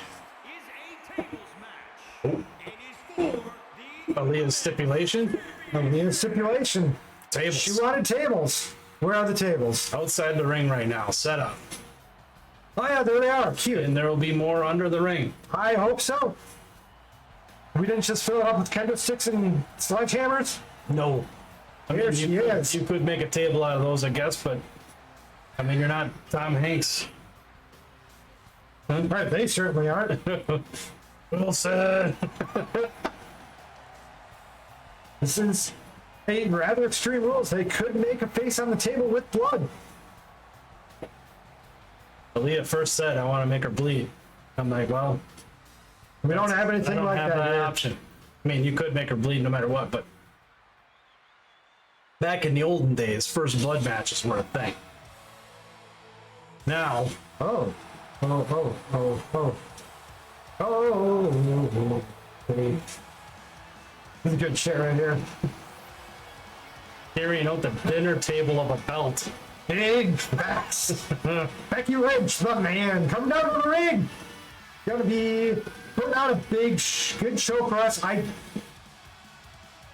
Speaker 3: Leah's stipulation?
Speaker 2: Leah's stipulation.
Speaker 3: Tables.
Speaker 2: She wanted tables. Where are the tables?
Speaker 3: Outside the ring right now, set up.
Speaker 2: Oh yeah, there they are. Cute.
Speaker 3: And there will be more under the ring.
Speaker 2: I hope so. We didn't just fill it up with kendo sticks and sledgehammers?
Speaker 3: No. I
Speaker 2: Here
Speaker 3: mean,
Speaker 2: she
Speaker 3: you,
Speaker 2: is.
Speaker 3: you could make a table out of those, I guess, but I mean, you're not Tom Hanks.
Speaker 2: Right, they certainly aren't.
Speaker 3: Wilson.
Speaker 2: This is a rather extreme rules. They could make a face on the table with blood.
Speaker 3: Leah first said, I want to make her bleed. I'm like, well,
Speaker 2: We don't have
Speaker 3: I
Speaker 2: anything
Speaker 3: don't
Speaker 2: like
Speaker 3: have
Speaker 2: that
Speaker 3: that
Speaker 2: here.
Speaker 3: option. I mean, you could make her bleed no matter what, but back in the olden days, first blood matches were a thing. Now,
Speaker 2: Oh. Oh, oh, oh, oh. Oh. This is a good shit right here.
Speaker 3: carrying out the dinner table of a belt.
Speaker 2: Big facts. Becky Lynch, the man, coming down to the ring. Gonna be putting out a big, good show for us.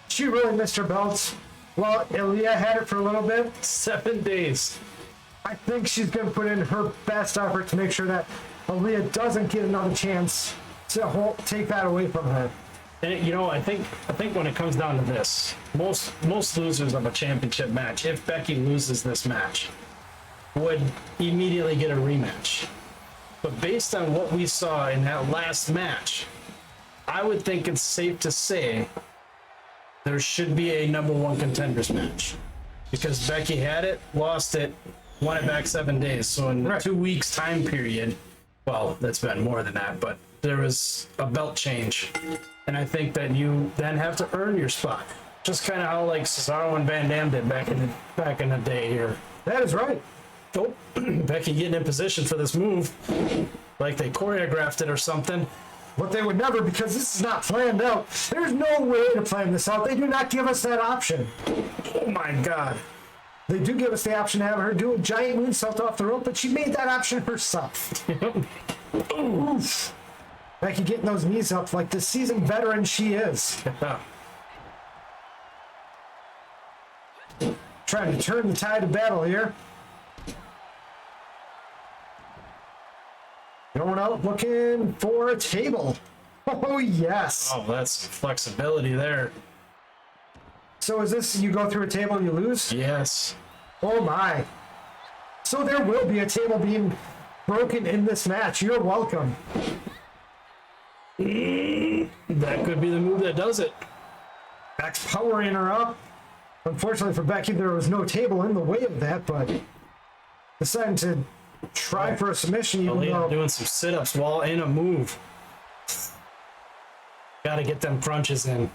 Speaker 2: She really missed her belts. Well, Ilya had it for a little bit.
Speaker 3: 7 days.
Speaker 2: I think she's gonna put in her best effort to make sure that Ilya doesn't get another chance to take that away from her.
Speaker 3: And, you know, I think when it comes down to this, most losers of a championship match, if Becky loses this match, would immediately get a rematch. But based on what we saw in that last match, I would think it's safe to say there should be a number one contenders match. Because Becky had it, lost it, won it back 7 days. So in
Speaker 2: Right.
Speaker 3: 2 weeks time period, well, that's been more than that, but there was a belt change. And I think that you then have to earn your spot. Just kind of how like Cesaro and Van Dam did back in the day here.
Speaker 2: That is right.
Speaker 3: Oh, Becky getting in position for this move, like they choreographed it or something.
Speaker 2: But they would never, because this is not planned out. There's no way to plan this out. They do not give us that option.
Speaker 3: Oh my God.
Speaker 2: They do give us the option to have her do a giant moonsault off the rope, but she made that option herself. Oof. Becky getting those knees up like the seasoned veteran she is. Trying to turn the tide of battle here. Going out looking for a table. Oh, yes.
Speaker 3: Oh, that's some flexibility there.
Speaker 2: So is this, you go through a table, you lose?
Speaker 3: Yes.
Speaker 2: Oh my. So there will be a table being broken in this match. You're welcome.
Speaker 3: That could be the move that does it.
Speaker 2: Beck's powering her up. Unfortunately for Becky, there was no table in the way of that, but deciding to try for a submission even
Speaker 3: Aaliyah
Speaker 2: though...
Speaker 3: doing some sit-ups while in a move. Got to get them crunches in.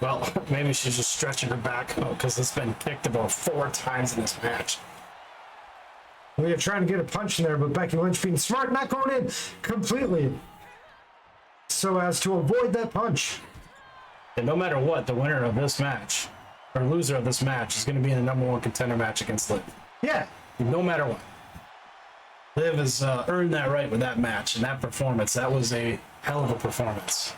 Speaker 3: Well, maybe she's just stretching her back out because it's been kicked about 4 times in this match.
Speaker 2: Leah trying to get a punch in there, but Becky Lynch being smart, not going in completely, so as to avoid that punch.
Speaker 3: And no matter what, the winner of this match, or loser of this match, is going to be in the #1 contender match against Liv.
Speaker 2: Yeah.
Speaker 3: No matter what. Liv has earned that right with that match and that performance. That was a hell of a performance.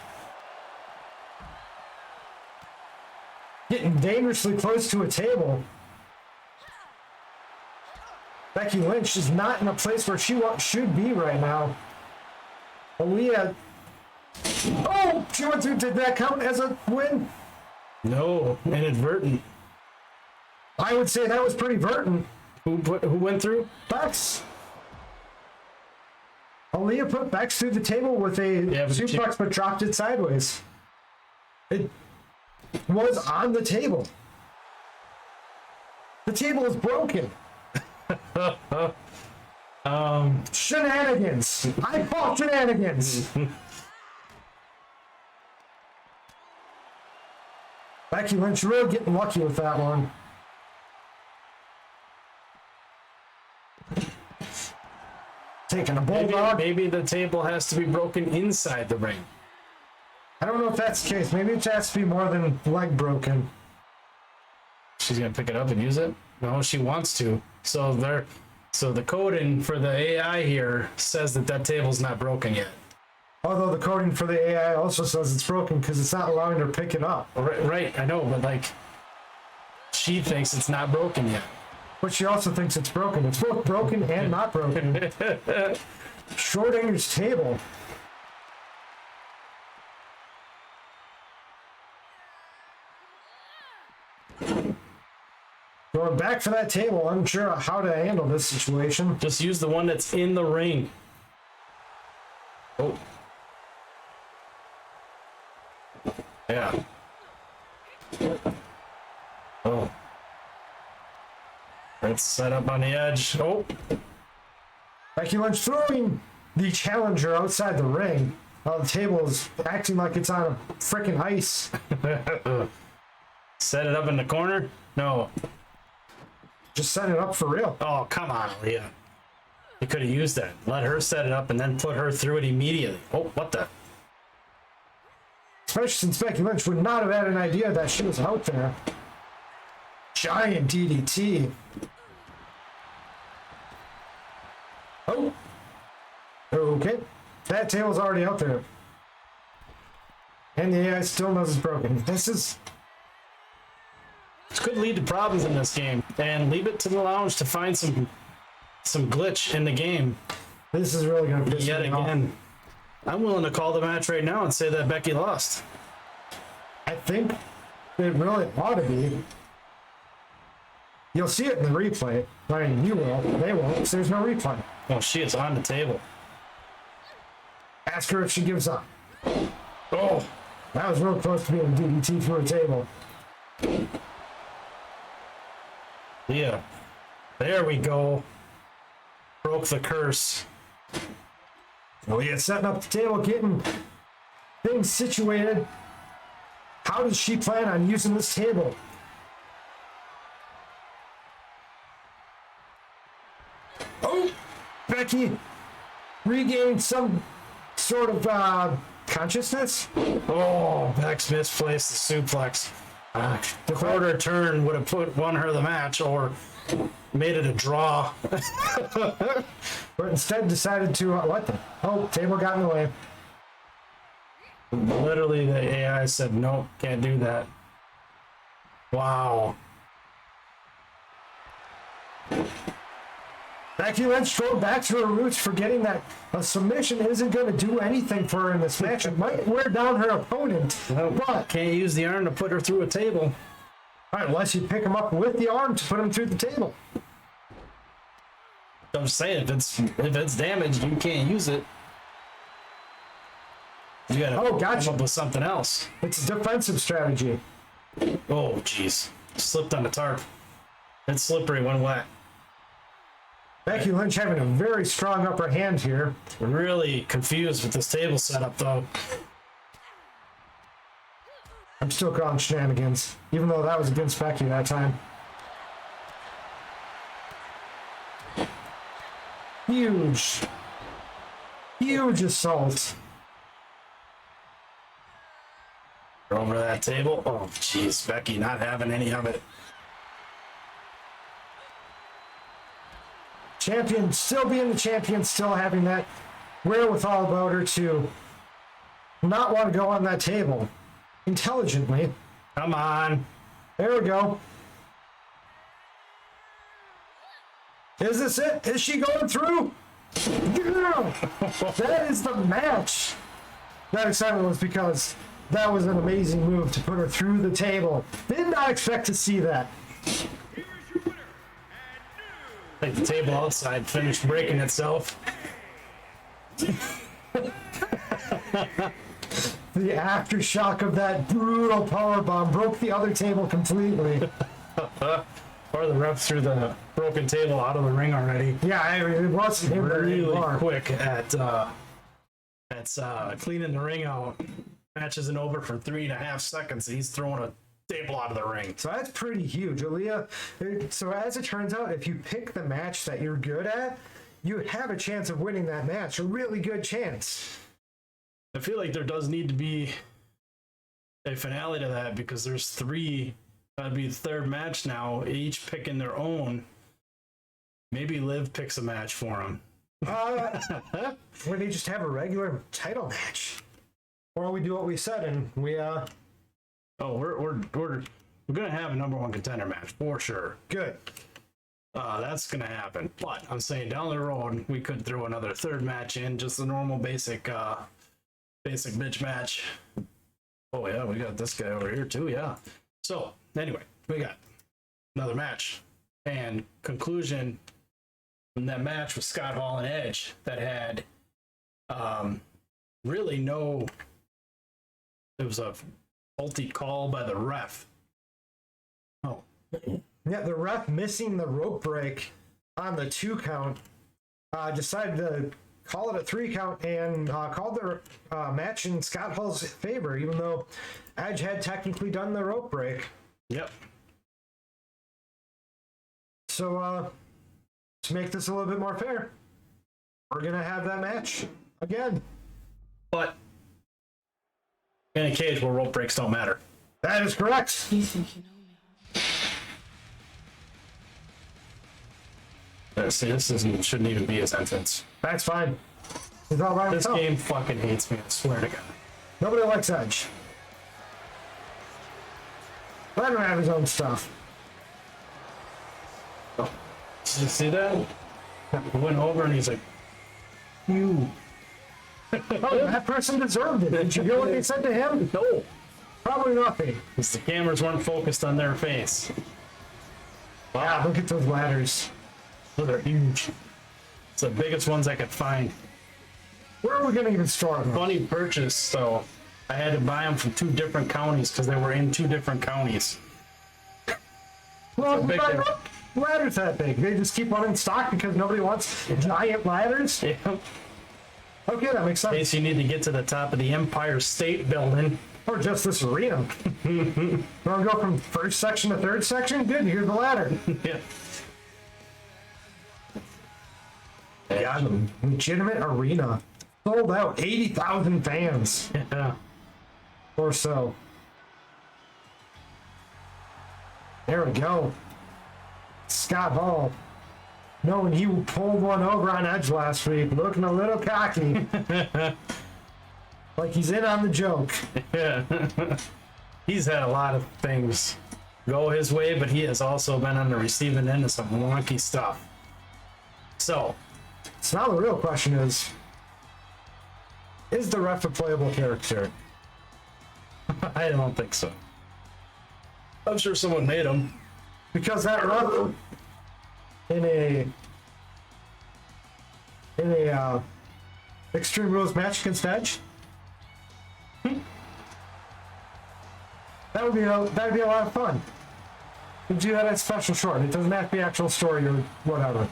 Speaker 2: Getting dangerously close to a table. Becky Lynch is not in a place where she should be right now. Aaliyah. Oh, she went through. Did that count as a win?
Speaker 3: No, inadvertent.
Speaker 2: I would say that was pretty vertent.
Speaker 3: Who went through?
Speaker 2: Bex. Aaliyah put Bex through the table with a suplex, but dropped it sideways. It was on the table. The table is broken. Shenanigans. I call shenanigans. Becky Lynch really getting lucky with that one. Taking a bulldog.
Speaker 3: Maybe the table has to be broken inside the ring.
Speaker 2: I don't know if that's the case. Maybe it has to be more than leg broken.
Speaker 3: She's gonna pick it up and use it? No, she wants to. So the coding for the AI here says that table's not broken yet.
Speaker 2: Although the coding for the AI also says it's broken because it's not allowing her to pick it up.
Speaker 3: Right, I know, but like, she thinks it's not broken yet.
Speaker 2: But she also thinks it's broken. It's both broken and not broken. Schrodinger's table. Going back for that table, unsure how to handle this situation.
Speaker 3: Just use the one that's in the ring. Oh. Yeah. Oh. It's set up on the edge. Oh.
Speaker 2: Becky Lynch throwing the challenger outside the ring. While the table is acting like it's on a freaking ice.
Speaker 3: Set it up in the corner? No.
Speaker 2: Just set it up for real.
Speaker 3: Oh, come on, Aaliyah. You could have used that. Let her set it up and then put her through it immediately. Oh, what the?
Speaker 2: Especially since Becky Lynch would not have had an idea that she was out there. Giant DDT. Oh. Okay. That table's already out there. And the AI still knows it's broken. This
Speaker 3: could lead to problems in this game. And leave it to the lounge to find some glitch in the game.
Speaker 2: This is really going to piss me off.
Speaker 3: Again. I'm willing to call the match right now and say that Becky lost.
Speaker 2: I think it really ought to be. You'll see it in the replay. I mean, you will. They won't, because there's no replay.
Speaker 3: Oh, she is on the table.
Speaker 2: Ask her if she gives up.
Speaker 3: Oh,
Speaker 2: That was real close to being a DDT through a table.
Speaker 3: yeah. There we go. Broke the curse.
Speaker 2: Well, yeah, setting up the table, getting things situated. How does she plan on using this table? Oh, Becky regained some sort of consciousness.
Speaker 3: Oh, Bex misplaced the suplex. The quarter turn would have won her the match or made it a draw.
Speaker 2: But instead decided to, what the? Oh, table got in the way.
Speaker 3: Literally, the AI said, nope, can't do that. Wow.
Speaker 2: Becky Lynch drove back to her roots, forgetting that a submission isn't going to do anything for her in this match. It might wear down her opponent, but
Speaker 3: Can't use the arm to put her through a table.
Speaker 2: unless you pick him up with the arm to put him through the table.
Speaker 3: I'm just saying, if it's damaged, you can't use it. You gotta
Speaker 2: gotcha.
Speaker 3: come up with something else.
Speaker 2: It's a defensive strategy.
Speaker 3: Oh, jeez. Slipped on the tarp. It's slippery when wet.
Speaker 2: Becky Lynch having a very strong upper hand here.
Speaker 3: Really confused with this table setup, though.
Speaker 2: I'm still calling shenanigans, even though that was against Becky that time. Huge. Huge assault.
Speaker 3: Over that table. Oh, jeez, Becky not having any of it.
Speaker 2: Champion still being the champion, still having that wherewithal about her to not want to go on that table intelligently.
Speaker 3: Come on.
Speaker 2: There we go. Is this it? Is she going through? Yeah! That is the match. That excitement was because that was an amazing move to put her through the table. Did not expect to see that.
Speaker 3: I think the table outside finished breaking itself.
Speaker 2: The aftershock of that brutal powerbomb broke the other table completely.
Speaker 3: Or the ref threw the broken table out of the ring already.
Speaker 2: Yeah, I mean, it wasn't him there
Speaker 3: Really
Speaker 2: anymore.
Speaker 3: quick at cleaning the ring out. Match isn't over for 3.5 seconds. He's throwing a table out of the ring.
Speaker 2: So that's pretty huge. Aaliyah, so as it turns out, if you pick the match that you're good at, you have a chance of winning that match. A really good chance.
Speaker 3: I feel like there does need to be a finale to that because there's 3. That'd be the 3rd match now, each picking their own. Maybe Liv picks a match for him.
Speaker 2: Where they just have a regular title match. Or we do what we said and we,
Speaker 3: Oh, we're gonna have a number 1 contender match for sure.
Speaker 2: good.
Speaker 3: That's gonna happen. But I'm saying down the road we could throw another 3rd match in, just a normal basic bitch match. Oh yeah, we got this guy over here too. Yeah. So anyway, we got another match and conclusion from that match with Scott Hall and Edge that had really no. It was a faulty call by the ref. Oh.
Speaker 2: Yeah, the ref missing the rope break on the 2 count decided to call it a 3 count and called the match in Scott Hall's favor, even though Edge had technically done the rope break.
Speaker 3: Yep.
Speaker 2: So to make this a little bit more fair, we're gonna have that match again.
Speaker 3: But in a cage where rope breaks don't matter.
Speaker 2: That is correct.
Speaker 4: You think you know me?
Speaker 3: See, this shouldn't even be his entrance.
Speaker 2: That's fine. He's all by
Speaker 3: This
Speaker 2: himself.
Speaker 3: game fucking hates me, I swear to God.
Speaker 2: Nobody likes Edge. Let him have his own stuff.
Speaker 3: Did you see that? He went over and he's like, you.
Speaker 2: Oh, that person deserved it. Did you hear what they said to him?
Speaker 3: No.
Speaker 2: Probably nothing.
Speaker 3: Because the cameras weren't focused on their face.
Speaker 2: Wow, look at those ladders.
Speaker 3: Oh, they're huge. It's the biggest ones I could find.
Speaker 2: Where are we going to even store them?
Speaker 3: Funny purchase, so I had to buy them from 2 different counties because they were in 2 different counties.
Speaker 2: Well,
Speaker 3: big
Speaker 2: why
Speaker 3: difference.
Speaker 2: not ladders that big? They just keep one in stock because nobody wants giant ladders?
Speaker 3: Yeah.
Speaker 2: Okay, that makes
Speaker 3: In
Speaker 2: sense.
Speaker 3: case you need to get to the top of the Empire State Building.
Speaker 2: Or just this arena. You want to go from 1st section to 3rd section? Good, here's the ladder.
Speaker 3: Yeah.
Speaker 2: Yeah, legitimate arena. Sold out 80,000 fans
Speaker 3: Yeah.
Speaker 2: or so. There we go. Scott Hall, knowing he pulled one over on Edge last week, looking a little cocky. Like he's in on the joke.
Speaker 3: Yeah. He's had a lot of things go his way, but he has also been on the receiving end of some wonky stuff. So,
Speaker 2: So now the real question is the ref a playable character?
Speaker 3: I don't think so. I'm sure someone made him.
Speaker 2: Because that ref in a Extreme Rules match against Edge, that'd be a lot of fun. We do that as special short. It doesn't have to be actual story or whatever.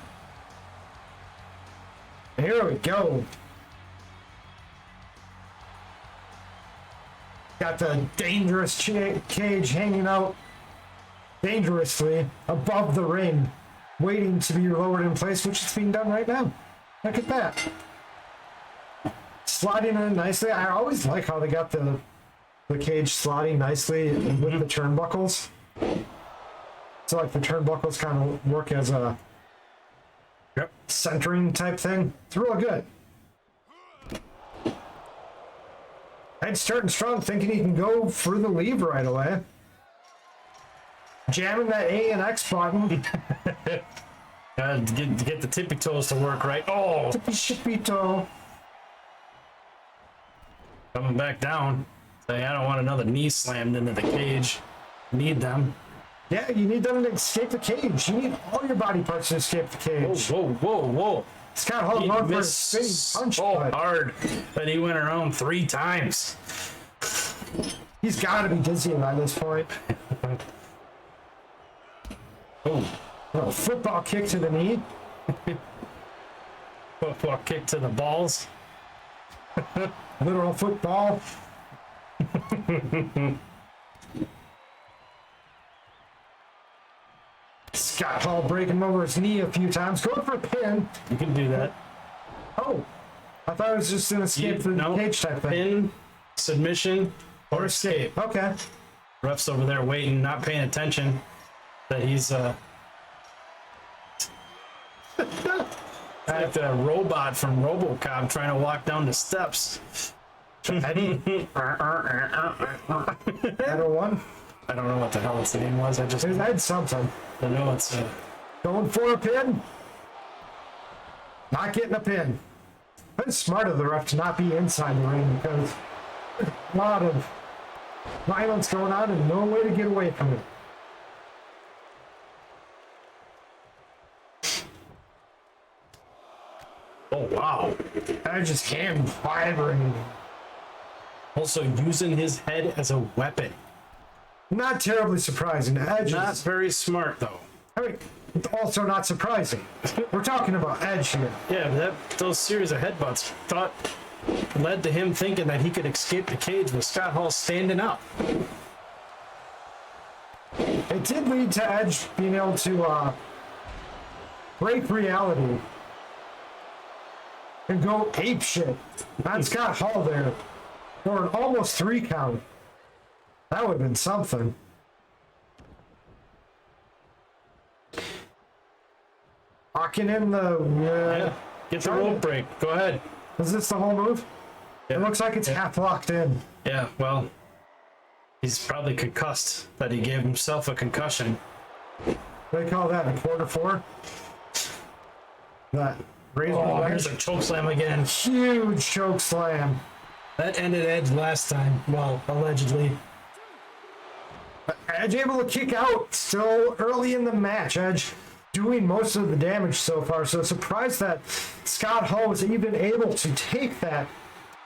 Speaker 2: Here we go. Got the dangerous cage hanging out dangerously above the ring, waiting to be lowered in place, which is being done right now. Look at that. Sliding in nicely. I always like how they got the cage sliding nicely with the turnbuckles. So like the turnbuckles kind of work as a centering type thing. It's real good. Ed's starting strong, thinking he can go for the leave right away. Jamming that A and X button.
Speaker 3: Get the tippy toes to work right. Oh,
Speaker 2: Tippy shippy toe.
Speaker 3: coming back down. Saying I don't want another knee slammed into the cage. Need them.
Speaker 2: Yeah, you need them to escape the cage. You need all your body parts to escape the cage.
Speaker 3: Whoa.
Speaker 2: Scott Hall
Speaker 3: He
Speaker 2: going for a
Speaker 3: missed
Speaker 2: spinning punch,
Speaker 3: so
Speaker 2: but
Speaker 3: hard that he went around 3 times.
Speaker 2: he's got to be dizzy by this point. Oh, football kick to the knee.
Speaker 3: Football kick to the balls.
Speaker 2: Literal football. Scott Hall breaking over his knee a few times, going for a pin.
Speaker 3: You can do that.
Speaker 2: Oh, I thought it was just an escape from the cage type thing.
Speaker 3: Pin, submission, or escape.
Speaker 2: Okay.
Speaker 3: Ref's over there waiting, not paying attention that he's like the robot from RoboCop trying to walk down the steps.
Speaker 2: Eddie. Another one.
Speaker 3: I don't know what the hell its name was. I just
Speaker 2: There's Ed something.
Speaker 3: I know it's
Speaker 2: Going for a pin. Not getting a pin. It's smart of the ref to not be inside the ring because there's a lot of violence going on and no way to get away from it.
Speaker 3: oh wow.
Speaker 2: I just can't vibrating.
Speaker 3: Also using his head as a weapon.
Speaker 2: Not terribly surprising. Edge
Speaker 3: Not
Speaker 2: is,
Speaker 3: very smart though.
Speaker 2: I mean, also not surprising. We're talking about Edge here.
Speaker 3: Yeah, those series of headbutts led to him thinking that he could escape the cage with Scott Hall standing up.
Speaker 2: It did lead to Edge being able to break reality and go ape shit on Scott Hall there for an almost 3 count. That would have been something. Locking in the.
Speaker 3: Get the rope break. Go ahead.
Speaker 2: Is this the whole move?
Speaker 3: Yeah.
Speaker 2: It looks like it's half locked in.
Speaker 3: Yeah, well, he's probably concussed that he gave himself a concussion.
Speaker 2: They call that a quarter 4. That razor
Speaker 3: Oh,
Speaker 2: blade.
Speaker 3: here's a choke slam again.
Speaker 2: Huge choke slam.
Speaker 3: That ended Edge last time. Well, allegedly.
Speaker 2: Edge able to kick out still early in the match. Edge doing most of the damage so far, so surprised that Scott Hall was even able to take that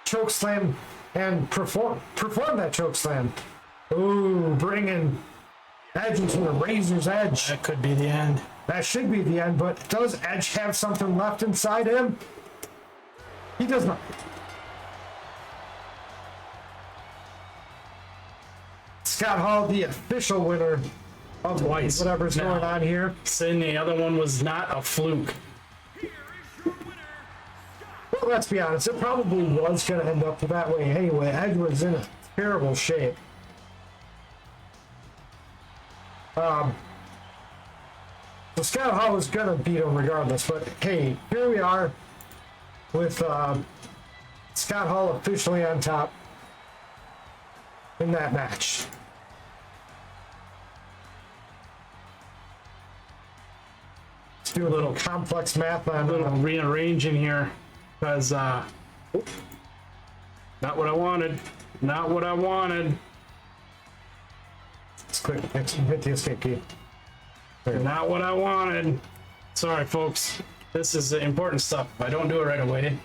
Speaker 2: choke slam and perform that choke slam. Ooh, bringing Edge into the razor's edge.
Speaker 3: That could be the end.
Speaker 2: That should be the end, but does Edge have something left inside him? He does not. Scott Hall, the official winner of
Speaker 3: Twice.
Speaker 2: whatever's
Speaker 3: Now.
Speaker 2: going on here.
Speaker 3: Saying the other one was not a fluke.
Speaker 2: Well, let's be honest, it probably was going to end up that way anyway. Edge was in a terrible shape. So Scott Hall was going to beat him regardless, but hey, here we are with Scott Hall officially on top in that match. Let's do a little complex math on
Speaker 3: A little rearranging here because not what I wanted. Not what I wanted.
Speaker 2: let's click hit the escape key.
Speaker 3: Not what I wanted. Sorry, folks. This is important stuff. If I don't do it right away,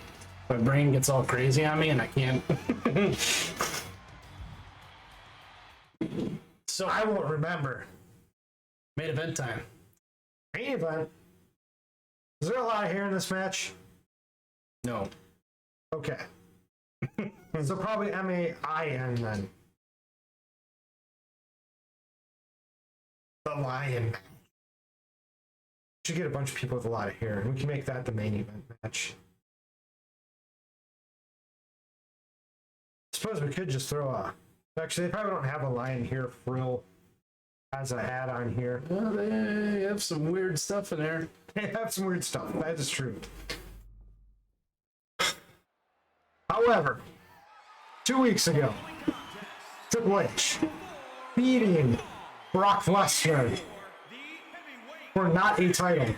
Speaker 3: my brain gets all crazy on me and I can't. So
Speaker 2: I won't remember.
Speaker 3: main event time.
Speaker 2: Main event. Is there a lot of hair in this match?
Speaker 3: No.
Speaker 2: Okay. So probably MAIN then. The Lion. Should get a bunch of people with a lot of hair, and we can make that the main event match. Suppose we could just throw a. Actually, they probably don't have a Lion hair frill as an add-on here.
Speaker 3: Well, they have some weird stuff in there.
Speaker 2: They have some weird stuff. That is true. However, 2 weeks ago, Triple H beating Brock Lesnar for not a title.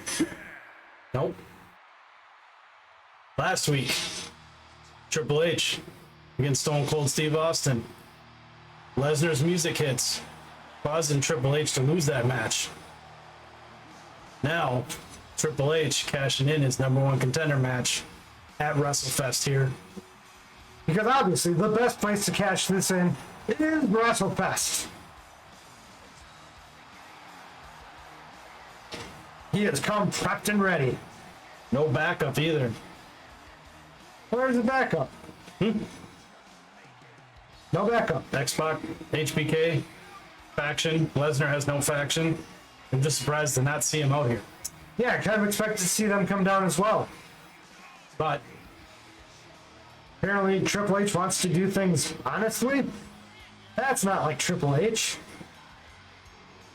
Speaker 3: Nope. Last week, Triple H against Stone Cold Steve Austin. Lesnar's music hits, causing Triple H to lose that match. Now, Triple H cashing in his #1 contender match at WrestleFest here.
Speaker 2: Because obviously, the best place to cash this in is WrestleFest. He has come prepped and ready.
Speaker 3: No backup either.
Speaker 2: Where's the backup? No backup.
Speaker 3: X-Pac, HBK, faction. Lesnar has no faction. I'm just surprised to not see him out here.
Speaker 2: Yeah, I kind of expect to see them come down as well.
Speaker 3: But
Speaker 2: Apparently, Triple H wants to do things honestly. That's not like Triple H.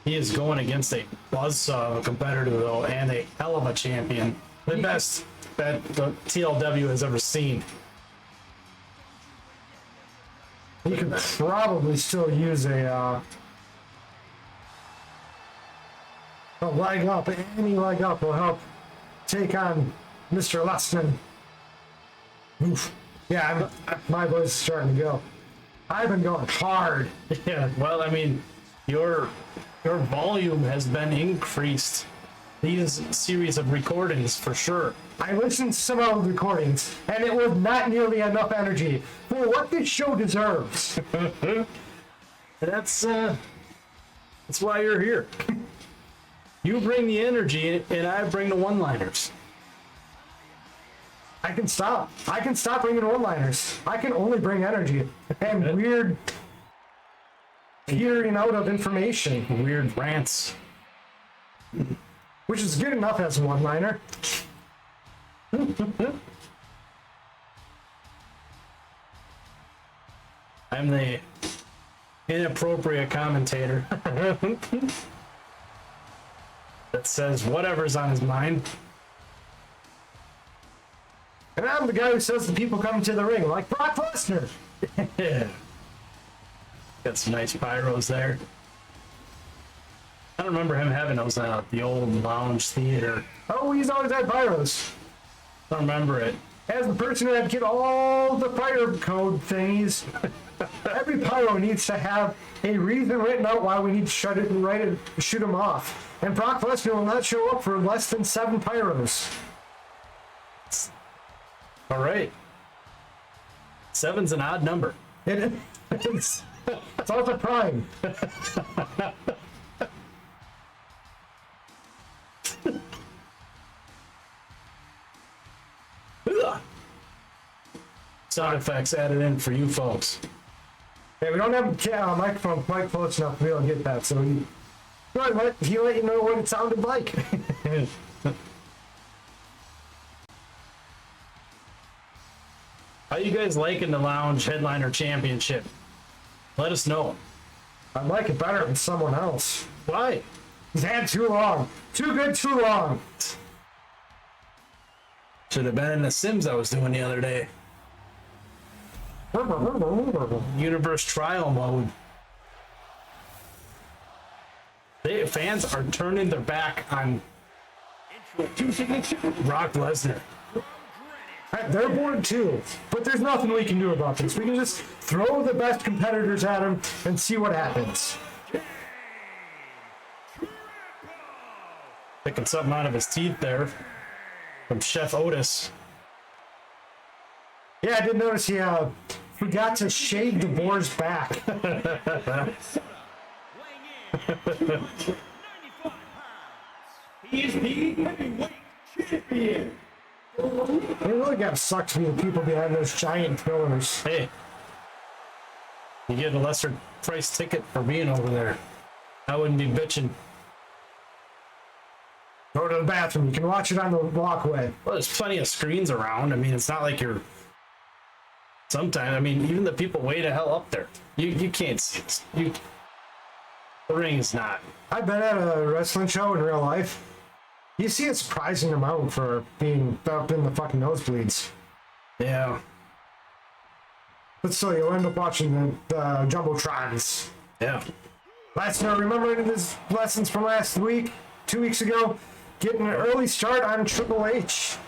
Speaker 3: he is going against a buzzsaw competitor, though, and a hell of a champion. The best that the TLW has ever seen.
Speaker 2: He could probably still use a leg up. Any leg up will help take on Mr. Lesnar. Oof. Yeah, my voice is starting to go. I've been going hard.
Speaker 3: Yeah, well, I mean, your volume has been increased. These series of recordings, for sure.
Speaker 2: I listened to some old recordings, and it was not nearly enough energy for what this show deserves.
Speaker 3: That's why you're here. You bring the energy, and I bring the one-liners.
Speaker 2: I can stop. I can stop bringing one-liners. I can only bring energy and weird petering out of information,
Speaker 3: Weird rants.
Speaker 2: which is good enough as a one-liner.
Speaker 3: I'm the inappropriate commentator that says whatever's on his mind.
Speaker 2: And I'm the guy who says the people coming to the ring, like Brock Lesnar.
Speaker 3: Yeah. Got some nice pyros there. I don't remember him having those at the old lounge theater.
Speaker 2: Oh, he's always had pyros.
Speaker 3: I don't remember it.
Speaker 2: As the person that get all the fire code thingies, every pyro needs to have a reason written out why we need to shut it and shoot him off. And Brock Lesnar will not show up for less than 7 pyros.
Speaker 3: All right. 7's an odd number.
Speaker 2: It's also prime.
Speaker 3: Sound effects added in for you folks.
Speaker 2: Yeah, we don't have a microphone quite close enough to be able to get that, so he let you know what it sounded like.
Speaker 3: How you guys liking the Lounge Headliner Championship? Let us know.
Speaker 2: I'd like it better than someone else.
Speaker 3: Why?
Speaker 2: He's had too long. Too good, too long.
Speaker 3: Should have been in the Sims I was doing the other day. Universe trial mode. Fans are turning their back on Brock Lesnar.
Speaker 2: They're bored too, but there's nothing we can do about this. We can just throw the best competitors at him and see what happens.
Speaker 3: Picking something out of his teeth there from Chef Otis.
Speaker 2: Yeah, I did notice he forgot to shave the boar's back.
Speaker 5: He is the heavyweight champion.
Speaker 2: It really got sucked to be the people behind those giant pillars.
Speaker 3: Hey, you get a lesser price ticket for being over there. I wouldn't be bitching.
Speaker 2: Go to the bathroom. You can watch it on the walkway.
Speaker 3: Well, there's plenty of screens around. I mean, it's not like you're. Sometimes, I mean, even the people way the hell up there, you can't see this. The ring is not.
Speaker 2: I've been at a wrestling show in real life. You see a surprising amount for being up in the fucking nosebleeds.
Speaker 3: Yeah.
Speaker 2: But still, you'll end up watching the Jumbotrons.
Speaker 3: Yeah.
Speaker 2: Lesnar, remember his lessons from last week, 2 weeks ago? Getting an early start on Triple H.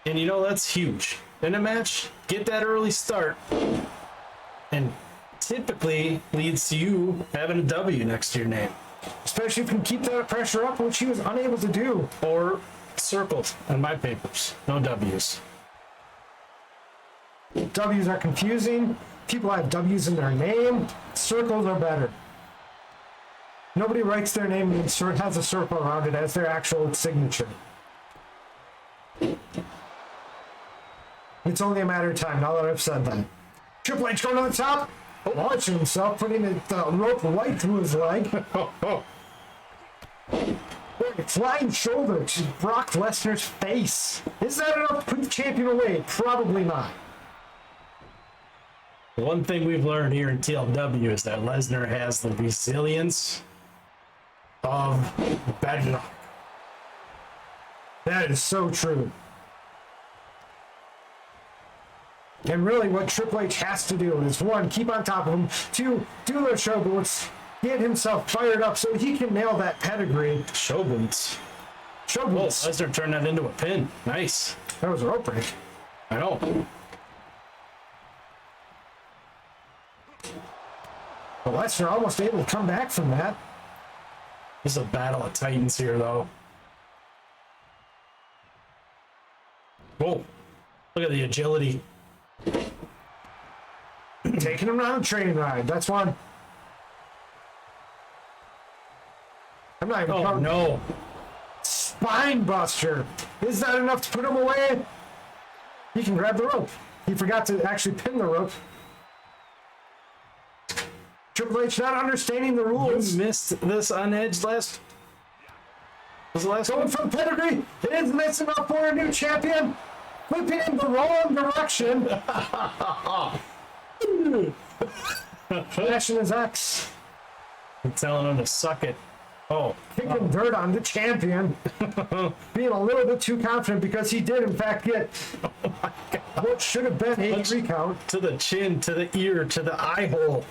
Speaker 3: And you know, that's huge. In a match, get that early start. And typically leads to you having a W next to your name.
Speaker 2: Especially if you can keep that pressure up, which he was unable to do.
Speaker 3: Or circled on my papers. No W's.
Speaker 2: W's are confusing. People have W's in their name. Circles are better. Nobody writes their name and has a circle around it as their actual signature. It's only a matter of time now that I've said that. Triple H going to the top, launching himself, putting the rope right through his leg. Flying shoulder to Brock Lesnar's face. Is that enough to put the champion away? Probably not.
Speaker 3: One thing we've learned here in TLW is that Lesnar has the resilience of bedrock.
Speaker 2: That is so true. And really what Triple H has to do is, one, keep on top of him, two, do the show boots, get himself fired up so he can nail that pedigree.
Speaker 3: Show boots.
Speaker 2: Show
Speaker 3: Oh,
Speaker 2: boots.
Speaker 3: Lesnar turned that into a pin. Nice.
Speaker 2: That was a rope break.
Speaker 3: I know.
Speaker 2: But Lesnar almost able to come back from that.
Speaker 3: This is a battle of titans here, though. Whoa. Look at the agility.
Speaker 2: Taking him on a train ride. That's one. I'm not even
Speaker 3: Oh,
Speaker 2: counting.
Speaker 3: no.
Speaker 2: Spine buster. Is that enough to put him away? He can grab the rope. He forgot to actually pin the rope. Triple H not understanding the
Speaker 3: You
Speaker 2: rules.
Speaker 3: missed this on Edge last... Was the last
Speaker 2: Going
Speaker 3: one?
Speaker 2: for the pedigree. It is missing up for a new champion. Flipping in the wrong direction. Flashing his X.
Speaker 3: I'm telling him to suck it. Oh.
Speaker 2: Kicking dirt on the champion. Being a little bit too confident because he did, in fact, get what should have been a 3 count.
Speaker 3: To the chin, to the ear, to the eye hole,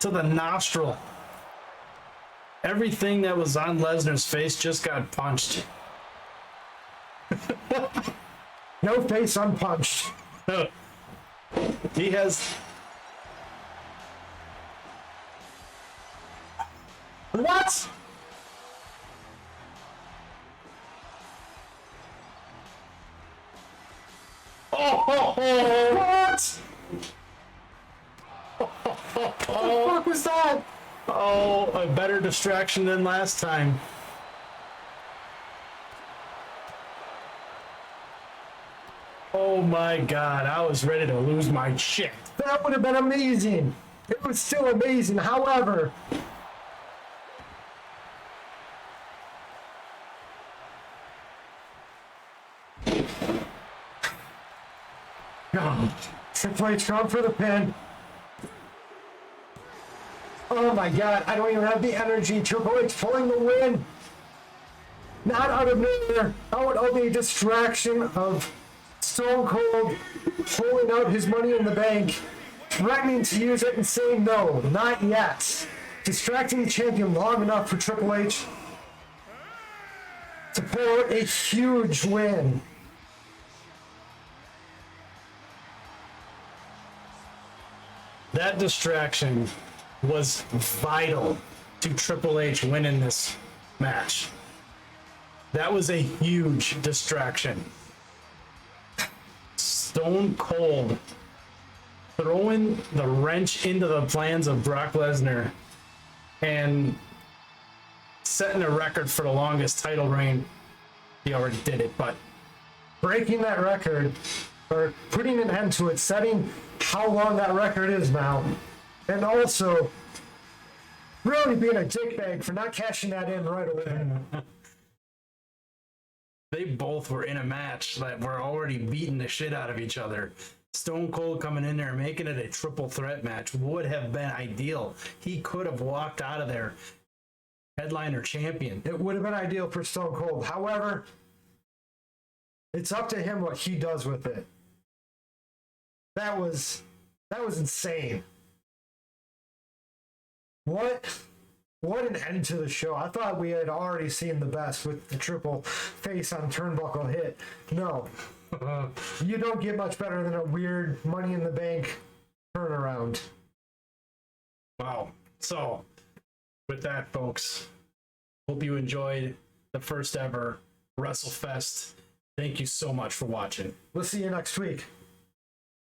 Speaker 3: to the nostril. Everything that was on Lesnar's face just got punched.
Speaker 2: No face unpunched.
Speaker 3: He has...
Speaker 2: What?
Speaker 3: Oh!
Speaker 2: What? What the fuck was that?
Speaker 3: Oh, a better distraction than last time. Oh my god, I was ready to lose my shit.
Speaker 2: That would have been amazing. It was still amazing. However, oh, Triple H going for the pin. Oh my god, I don't even have the energy. Triple H pulling the win. Not out of nowhere, out of a distraction of Stone Cold pulling out his money in the bank, threatening to use it and saying no, not yet. Distracting the champion long enough for Triple H to pull out a huge win.
Speaker 3: That distraction was vital to Triple H winning this match. That was a huge distraction. Stone Cold throwing the wrench into the plans of Brock Lesnar and setting a record for the longest title reign. He already did it, but
Speaker 2: Breaking that record, or putting an end to it, setting how long that record is now, and also really being a dickbag for not cashing that in right away.
Speaker 3: they both were in a match that were already beating the shit out of each other. Stone Cold coming in there and making it a triple threat match would have been ideal. He could have walked out of there headliner champion.
Speaker 2: It would have been ideal for Stone Cold. However, it's up to him what he does with it. That was insane. What an end to the show. I thought we had already seen the best with the triple face on turnbuckle hit. No. You don't get much better than a weird Money in the Bank turnaround.
Speaker 3: Wow. So, with that, folks, hope you enjoyed the first ever WrestleFest. Thank you so much for watching.
Speaker 2: We'll see you next week.